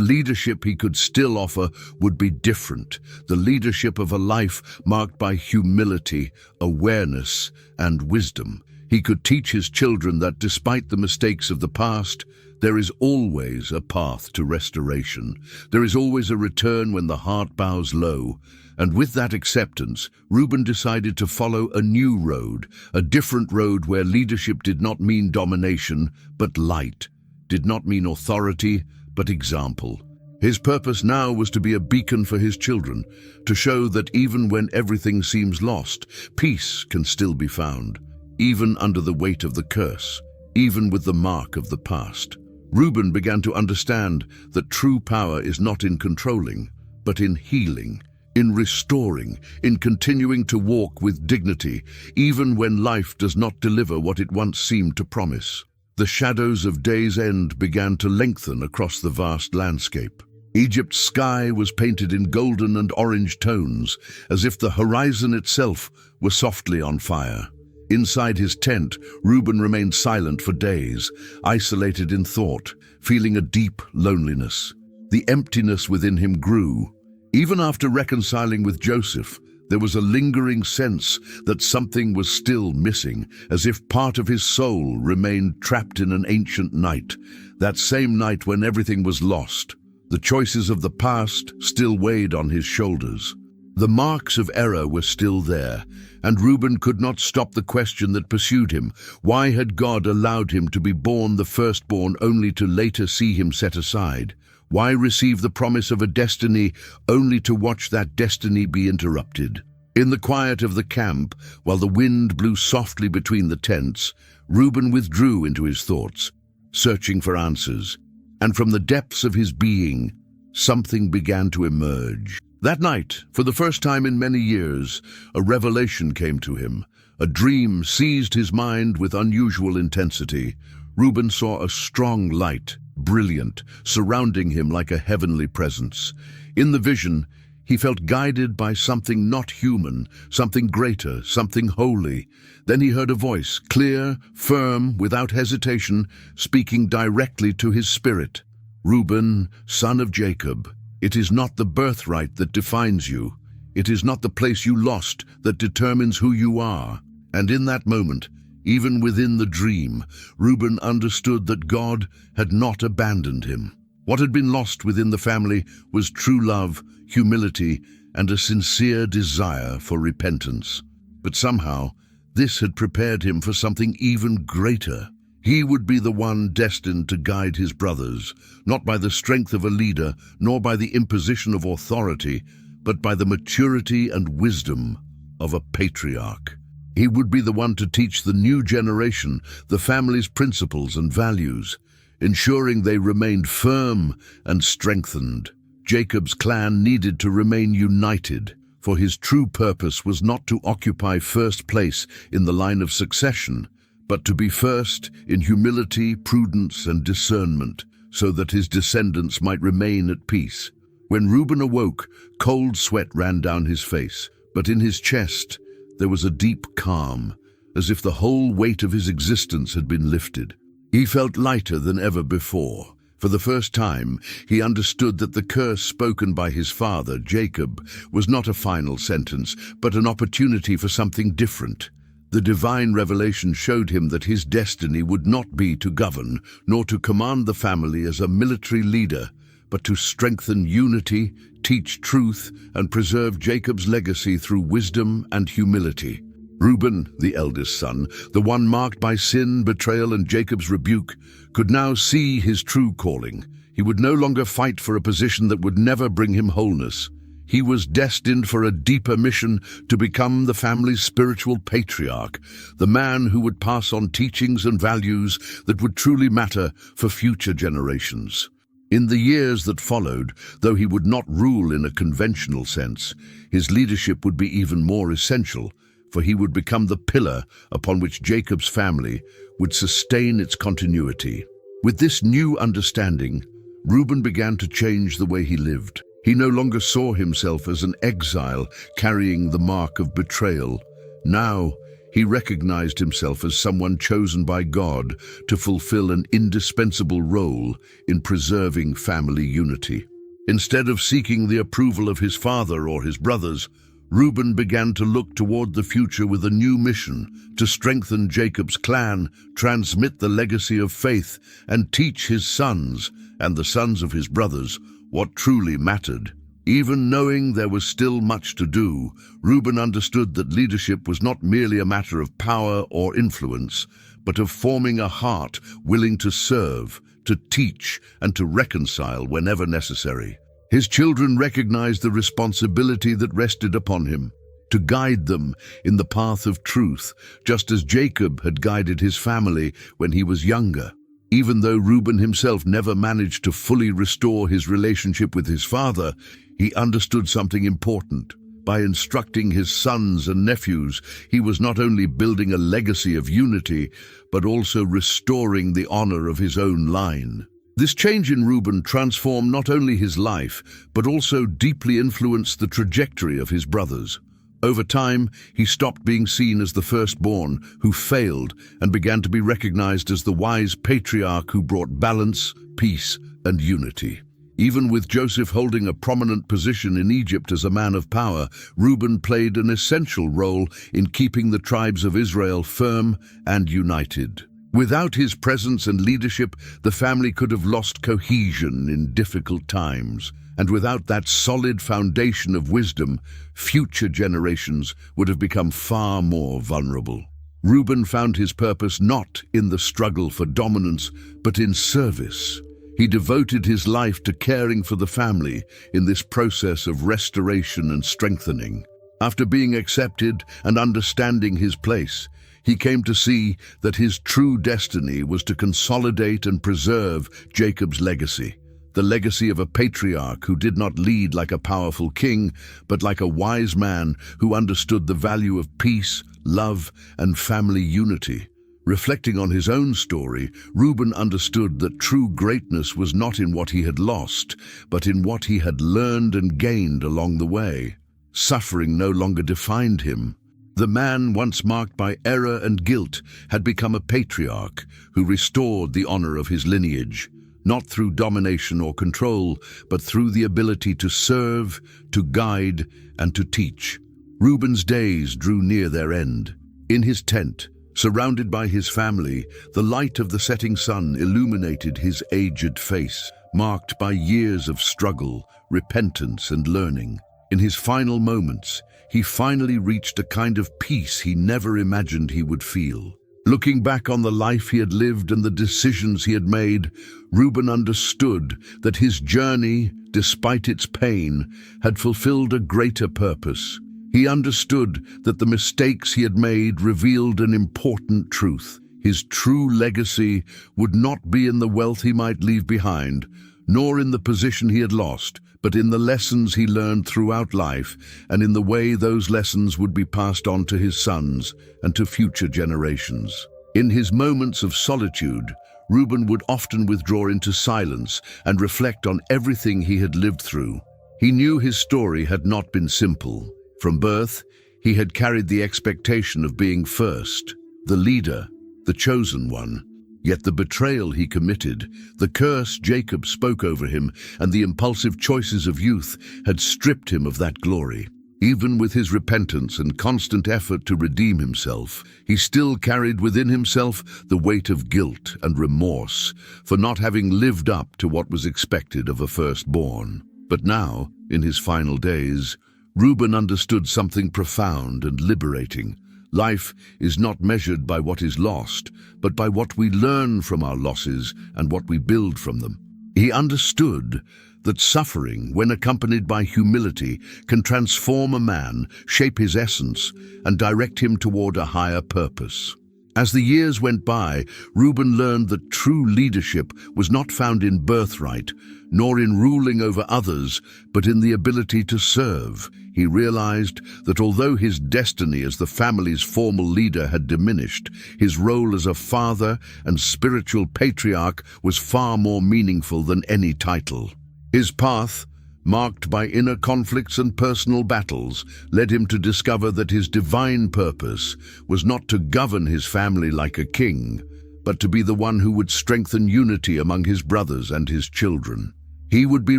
leadership he could still offer would be different, the leadership of a life marked by humility, awareness, and wisdom. He could teach his children that despite the mistakes of the past, there is always a path to restoration. There is always a return when the heart bows low. And with that acceptance, Ruben decided to follow a new road, a different road where leadership did not mean domination, but light, did not mean authority, but example. His purpose now was to be a beacon for his children, to show that even when everything seems lost, peace can still be found, even under the weight of the curse, even with the mark of the past. Ruben began to understand that true power is not in controlling, but in healing, in restoring, in continuing to walk with dignity, even when life does not deliver what it once seemed to promise. The shadows of day's end began to lengthen across the vast landscape. Egypt's sky was painted in golden and orange tones, as if the horizon itself were softly on fire. Inside his tent, Ruben remained silent for days, isolated in thought, feeling a deep loneliness. The emptiness within him grew. Even after reconciling with Joseph, there was a lingering sense that something was still missing, as if part of his soul remained trapped in an ancient night, that same night when everything was lost. The choices of the past still weighed on his shoulders. The marks of error were still there, and Ruben could not stop the question that pursued him. Why had God allowed him to be born the firstborn only to later see him set aside? Why receive the promise of a destiny only to watch that destiny be interrupted? In the quiet of the camp, while the wind blew softly between the tents, Ruben withdrew into his thoughts, searching for answers. And from the depths of his being, something began to emerge. That night, for the first time in many years, a revelation came to him. A dream seized his mind with unusual intensity. Ruben saw a strong light, brilliant, surrounding him like a heavenly presence. In the vision, he felt guided by something not human, something greater, something holy. Then he heard a voice, clear, firm, without hesitation, speaking directly to his spirit. "Ruben, son of Jacob, it is not the birthright that defines you. It is not the place you lost that determines who you are." And in that moment, even within the dream, Ruben understood that God had not abandoned him. What had been lost within the family was true love, humility, and a sincere desire for repentance. But somehow, this had prepared him for something even greater. He would be the one destined to guide his brothers, not by the strength of a leader, nor by the imposition of authority, but by the maturity and wisdom of a patriarch. He would be the one to teach the new generation the family's principles and values, ensuring they remained firm and strengthened. Jacob's clan needed to remain united, for his true purpose was not to occupy first place in the line of succession, but to be first in humility, prudence, and discernment, so that his descendants might remain at peace. When Ruben awoke, cold sweat ran down his face, but in his chest there was a deep calm, as if the whole weight of his existence had been lifted. He felt lighter than ever before. For the first time, he understood that the curse spoken by his father, Jacob, was not a final sentence, but an opportunity for something different. The divine revelation showed him that his destiny would not be to govern, nor to command the family as a military leader, but to strengthen unity, teach truth, and preserve Jacob's legacy through wisdom and humility. Ruben, the eldest son, the one marked by sin, betrayal, and Jacob's rebuke, could now see his true calling. He would no longer fight for a position that would never bring him wholeness. He was destined for a deeper mission, to become the family's spiritual patriarch, the man who would pass on teachings and values that would truly matter for future generations. In the years that followed, though he would not rule in a conventional sense, his leadership would be even more essential, for he would become the pillar upon which Jacob's family would sustain its continuity. With this new understanding, Ruben began to change the way he lived. He no longer saw himself as an exile carrying the mark of betrayal. Now, he recognized himself as someone chosen by God to fulfill an indispensable role in preserving family unity. Instead of seeking the approval of his father or his brothers, Ruben began to look toward the future with a new mission: to strengthen Jacob's clan, transmit the legacy of faith, and teach his sons and the sons of his brothers what truly mattered. Even knowing there was still much to do, Ruben understood that leadership was not merely a matter of power or influence, but of forming a heart willing to serve, to teach, and to reconcile whenever necessary. His children recognized the responsibility that rested upon him, to guide them in the path of truth, just as Jacob had guided his family when he was younger. Even though Ruben himself never managed to fully restore his relationship with his father, he understood something important. By instructing his sons and nephews, he was not only building a legacy of unity, but also restoring the honor of his own line. This change in Ruben transformed not only his life, but also deeply influenced the trajectory of his brothers. Over time, he stopped being seen as the firstborn who failed and began to be recognized as the wise patriarch who brought balance, peace, and unity. Even with Joseph holding a prominent position in Egypt as a man of power, Ruben played an essential role in keeping the tribes of Israel firm and united. Without his presence and leadership, the family could have lost cohesion in difficult times. And without that solid foundation of wisdom, future generations would have become far more vulnerable. Ruben found his purpose not in the struggle for dominance, but in service. He devoted his life to caring for the family in this process of restoration and strengthening. After being accepted and understanding his place, he came to see that his true destiny was to consolidate and preserve Jacob's legacy. The legacy of a patriarch who did not lead like a powerful king, but like a wise man who understood the value of peace, love, and family unity. Reflecting on his own story, Ruben understood that true greatness was not in what he had lost, but in what he had learned and gained along the way. Suffering no longer defined him. The man once marked by error and guilt had become a patriarch who restored the honor of his lineage. Not through domination or control, but through the ability to serve, to guide, and to teach. Ruben's days drew near their end. In his tent, surrounded by his family, the light of the setting sun illuminated his aged face, marked by years of struggle, repentance, and learning. In his final moments, he finally reached a kind of peace he never imagined he would feel. Looking back on the life he had lived and the decisions he had made, Ruben understood that his journey, despite its pain, had fulfilled a greater purpose. He understood that the mistakes he had made revealed an important truth. His true legacy would not be in the wealth he might leave behind, nor in the position he had lost, but in the lessons he learned throughout life, and in the way those lessons would be passed on to his sons and to future generations. In his moments of solitude, Ruben would often withdraw into silence and reflect on everything he had lived through. He knew his story had not been simple. From birth, he had carried the expectation of being first, the leader, the chosen one. Yet the betrayal he committed, the curse Jacob spoke over him, and the impulsive choices of youth had stripped him of that glory. Even with his repentance and constant effort to redeem himself, he still carried within himself the weight of guilt and remorse for not having lived up to what was expected of a firstborn. But now, in his final days, Ruben understood something profound and liberating. Life is not measured by what is lost, but by what we learn from our losses and what we build from them. He understood that suffering, when accompanied by humility, can transform a man, shape his essence, and direct him toward a higher purpose. As the years went by, Ruben learned that true leadership was not found in birthright, nor in ruling over others, but in the ability to serve. He realized that although his destiny as the family's formal leader had diminished, his role as a father and spiritual patriarch was far more meaningful than any title. His path, marked by inner conflicts and personal battles, led him to discover that his divine purpose was not to govern his family like a king, but to be the one who would strengthen unity among his brothers and his children. He would be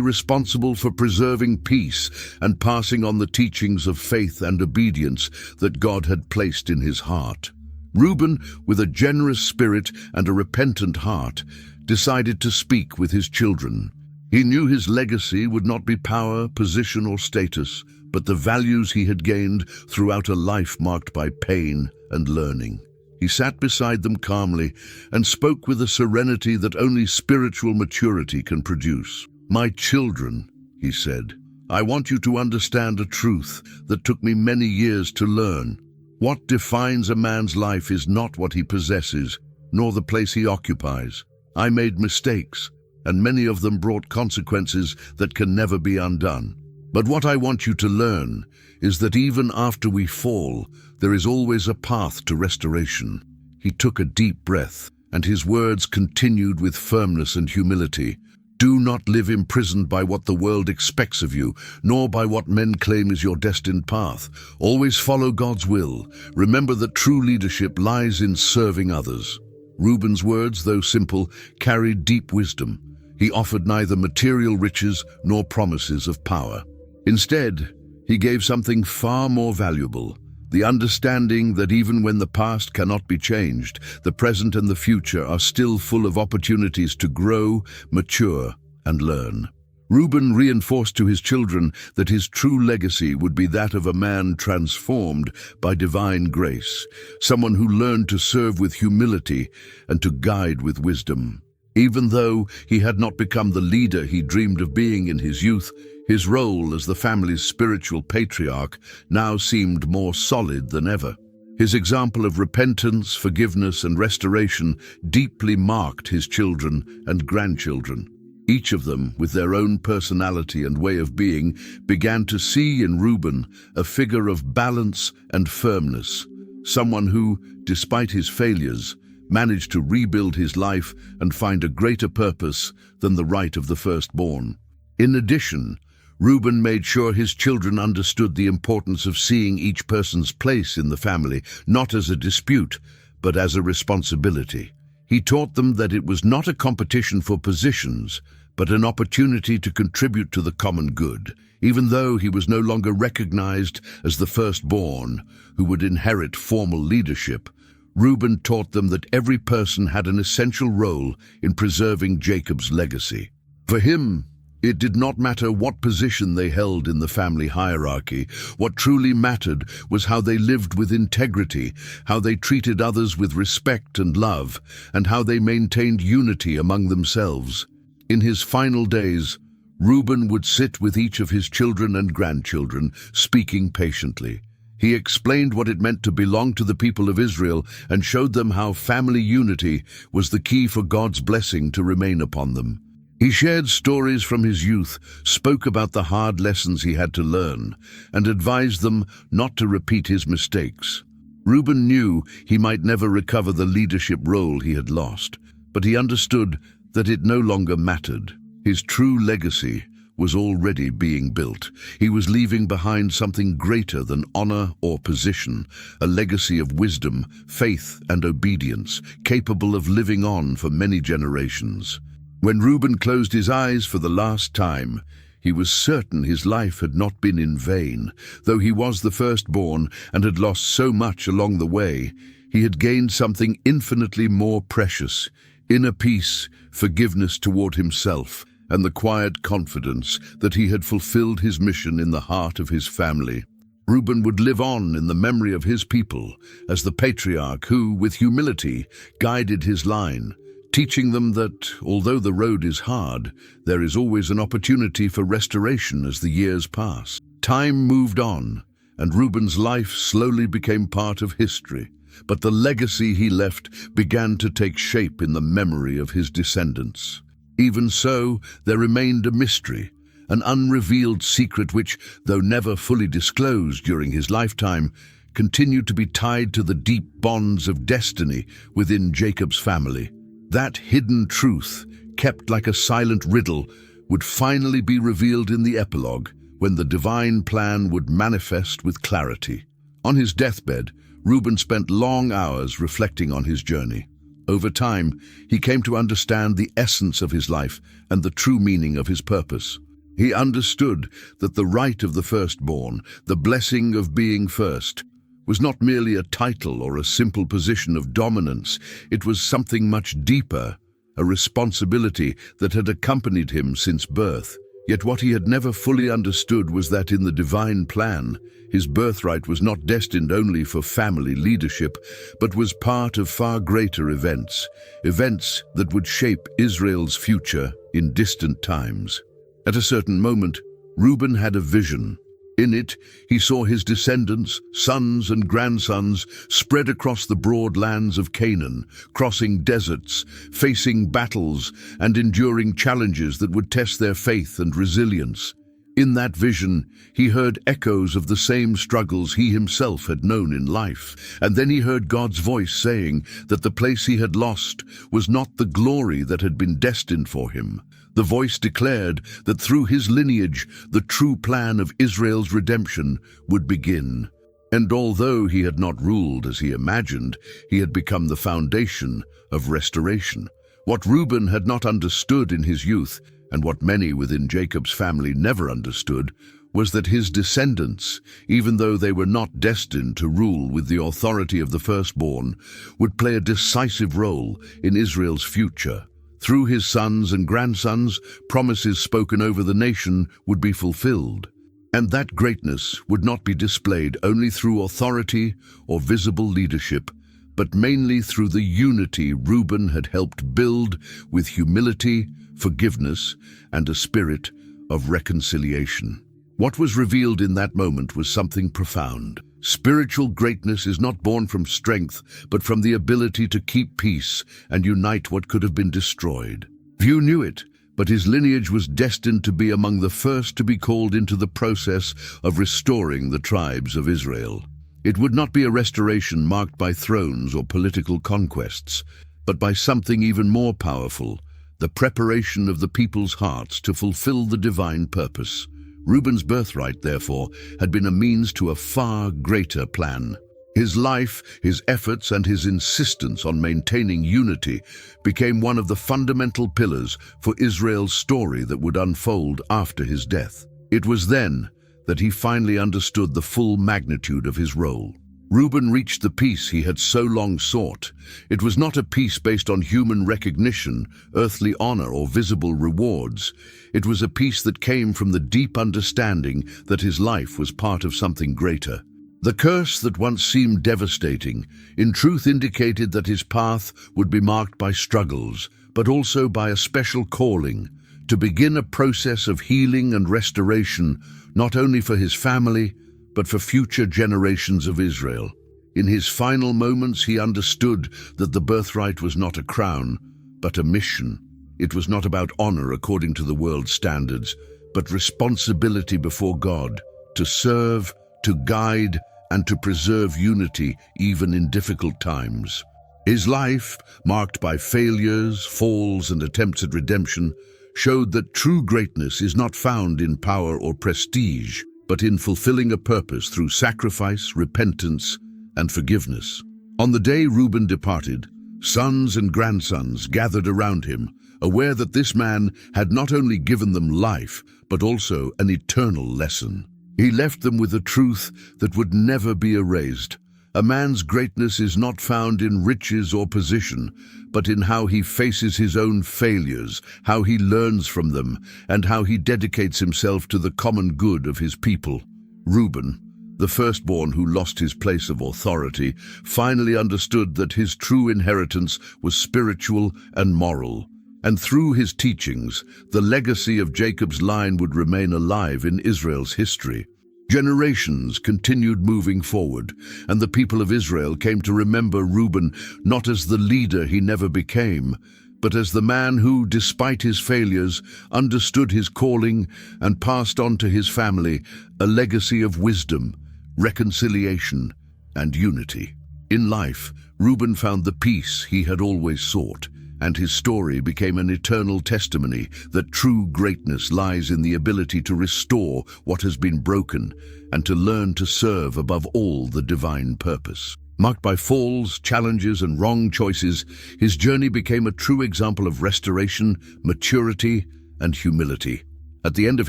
responsible for preserving peace and passing on the teachings of faith and obedience that God had placed in his heart. Ruben, with a generous spirit and a repentant heart, decided to speak with his children. He knew his legacy would not be power, position, or status, but the values he had gained throughout a life marked by pain and learning. He sat beside them calmly and spoke with a serenity that only spiritual maturity can produce. "My children," he said, "I want you to understand a truth that took me many years to learn. What defines a man's life is not what he possesses, nor the place he occupies. I made mistakes, and many of them brought consequences that can never be undone. But what I want you to learn is that even after we fall, there is always a path to restoration." He took a deep breath, and his words continued with firmness and humility. "Do not live imprisoned by what the world expects of you, nor by what men claim is your destined path. Always follow God's will. Remember that true leadership lies in serving others." Ruben's words, though simple, carried deep wisdom. He offered neither material riches nor promises of power. Instead, he gave something far more valuable: the understanding that even when the past cannot be changed, the present and the future are still full of opportunities to grow, mature, and learn. Ruben reinforced to his children that his true legacy would be that of a man transformed by divine grace, someone who learned to serve with humility and to guide with wisdom. Even though he had not become the leader he dreamed of being in his youth, his role as the family's spiritual patriarch now seemed more solid than ever. His example of repentance, forgiveness, and restoration deeply marked his children and grandchildren. Each of them, with their own personality and way of being, began to see in Ruben a figure of balance and firmness, someone who, despite his failures, managed to rebuild his life and find a greater purpose than the right of the firstborn. In addition, Ruben made sure his children understood the importance of seeing each person's place in the family, not as a dispute, but as a responsibility. He taught them that it was not a competition for positions, but an opportunity to contribute to the common good. Even though he was no longer recognized as the firstborn, who would inherit formal leadership, Ruben taught them that every person had an essential role in preserving Jacob's legacy. For him, it did not matter what position they held in the family hierarchy. What truly mattered was how they lived with integrity, how they treated others with respect and love, and how they maintained unity among themselves. In his final days, Ruben would sit with each of his children and grandchildren, speaking patiently. He explained what it meant to belong to the people of Israel and showed them how family unity was the key for God's blessing to remain upon them. He shared stories from his youth, spoke about the hard lessons he had to learn, and advised them not to repeat his mistakes. Ruben knew he might never recover the leadership role he had lost, but he understood that it no longer mattered. His true legacy was already being built. He was leaving behind something greater than honor or position, a legacy of wisdom, faith, and obedience, capable of living on for many generations. When Ruben closed his eyes for the last time, he was certain his life had not been in vain. Though he was the firstborn and had lost so much along the way, he had gained something infinitely more precious: inner peace, forgiveness toward himself, and the quiet confidence that he had fulfilled his mission in the heart of his family. Ruben would live on in the memory of his people as the patriarch who, with humility, guided his line, teaching them that, although the road is hard, there is always an opportunity for restoration as the years pass. Time moved on, and Ruben's life slowly became part of history, but the legacy he left began to take shape in the memory of his descendants. Even so, there remained a mystery, an unrevealed secret which, though never fully disclosed during his lifetime, continued to be tied to the deep bonds of destiny within Jacob's family. That hidden truth, kept like a silent riddle, would finally be revealed in the epilogue, when the divine plan would manifest with clarity. On his deathbed, Ruben spent long hours reflecting on his journey. Over time, he came to understand the essence of his life and the true meaning of his purpose. He understood that the right of the firstborn, the blessing of being first, was not merely a title or a simple position of dominance. It was something much deeper, a responsibility that had accompanied him since birth. Yet what he had never fully understood was that in the divine plan, his birthright was not destined only for family leadership, but was part of far greater events that would shape Israel's future in distant times. At a certain moment, Ruben had a vision. In it, he saw his descendants, sons and grandsons, spread across the broad lands of Canaan, crossing deserts, facing battles, and enduring challenges that would test their faith and resilience. In that vision, he heard echoes of the same struggles he himself had known in life, and then he heard God's voice saying that the place he had lost was not the glory that had been destined for him. The voice declared that through his lineage, the true plan of Israel's redemption would begin. And although he had not ruled as he imagined, he had become the foundation of restoration. What Ruben had not understood in his youth, and what many within Jacob's family never understood, was that his descendants, even though they were not destined to rule with the authority of the firstborn, would play a decisive role in Israel's future. Through his sons and grandsons, promises spoken over the nation would be fulfilled. And that greatness would not be displayed only through authority or visible leadership, but mainly through the unity Ruben had helped build with humility, forgiveness, and a spirit of reconciliation. What was revealed in that moment was something profound. Spiritual greatness is not born from strength, but from the ability to keep peace and unite what could have been destroyed. Few knew it, but his lineage was destined to be among the first to be called into the process of restoring the tribes of Israel. It would not be a restoration marked by thrones or political conquests, but by something even more powerful, the preparation of the people's hearts to fulfill the divine purpose. Ruben's birthright, therefore, had been a means to a far greater plan. His life, his efforts, and his insistence on maintaining unity became one of the fundamental pillars for Israel's story that would unfold after his death. It was then that he finally understood the full magnitude of his role. Ruben reached the peace he had so long sought. It was not a peace based on human recognition, earthly honor, or visible rewards. It was a peace that came from the deep understanding that his life was part of something greater. The curse that once seemed devastating, in truth indicated that his path would be marked by struggles, but also by a special calling, to begin a process of healing and restoration, not only for his family, but for future generations of Israel. In his final moments, he understood that the birthright was not a crown, but a mission. It was not about honor according to the world's standards, but responsibility before God, to serve, to guide, and to preserve unity even in difficult times. His life, marked by failures, falls, and attempts at redemption, showed that true greatness is not found in power or prestige, but in fulfilling a purpose through sacrifice, repentance, and forgiveness. On the day Ruben departed, sons and grandsons gathered around him, aware that this man had not only given them life, but also an eternal lesson. He left them with a truth that would never be erased. A man's greatness is not found in riches or position, but in how he faces his own failures, how he learns from them, and how he dedicates himself to the common good of his people. Ruben, the firstborn who lost his place of authority, finally understood that his true inheritance was spiritual and moral. And through his teachings, the legacy of Jacob's line would remain alive in Israel's history. Generations continued moving forward, and the people of Israel came to remember Ruben not as the leader he never became, but as the man who, despite his failures, understood his calling and passed on to his family a legacy of wisdom, reconciliation, and unity. In life, Ruben found the peace he had always sought, and his story became an eternal testimony that true greatness lies in the ability to restore what has been broken and to learn to serve above all the divine purpose. Marked by falls, challenges, and wrong choices, his journey became a true example of restoration, maturity, and humility. At the end of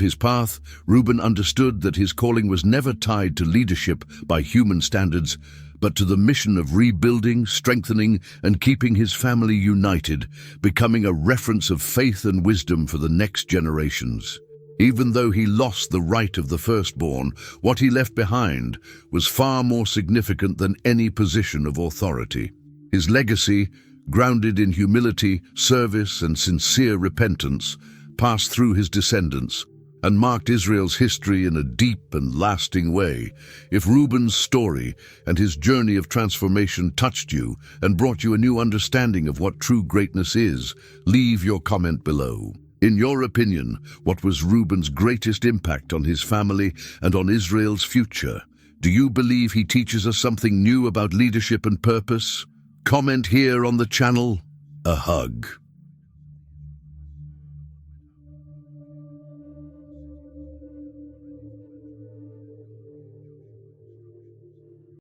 his path, Ruben understood that his calling was never tied to leadership by human standards, but to the mission of rebuilding, strengthening, and keeping his family united, becoming a reference of faith and wisdom for the next generations. Even though he lost the right of the firstborn, what he left behind was far more significant than any position of authority. His legacy, grounded in humility, service, and sincere repentance, passed through his descendants and marked Israel's history in a deep and lasting way. If Reuben's story and his journey of transformation touched you and brought you a new understanding of what true greatness is, leave your comment below. In your opinion, what was Reuben's greatest impact on his family and on Israel's future? Do you believe he teaches us something new about leadership and purpose? Comment here on the channel. A hug.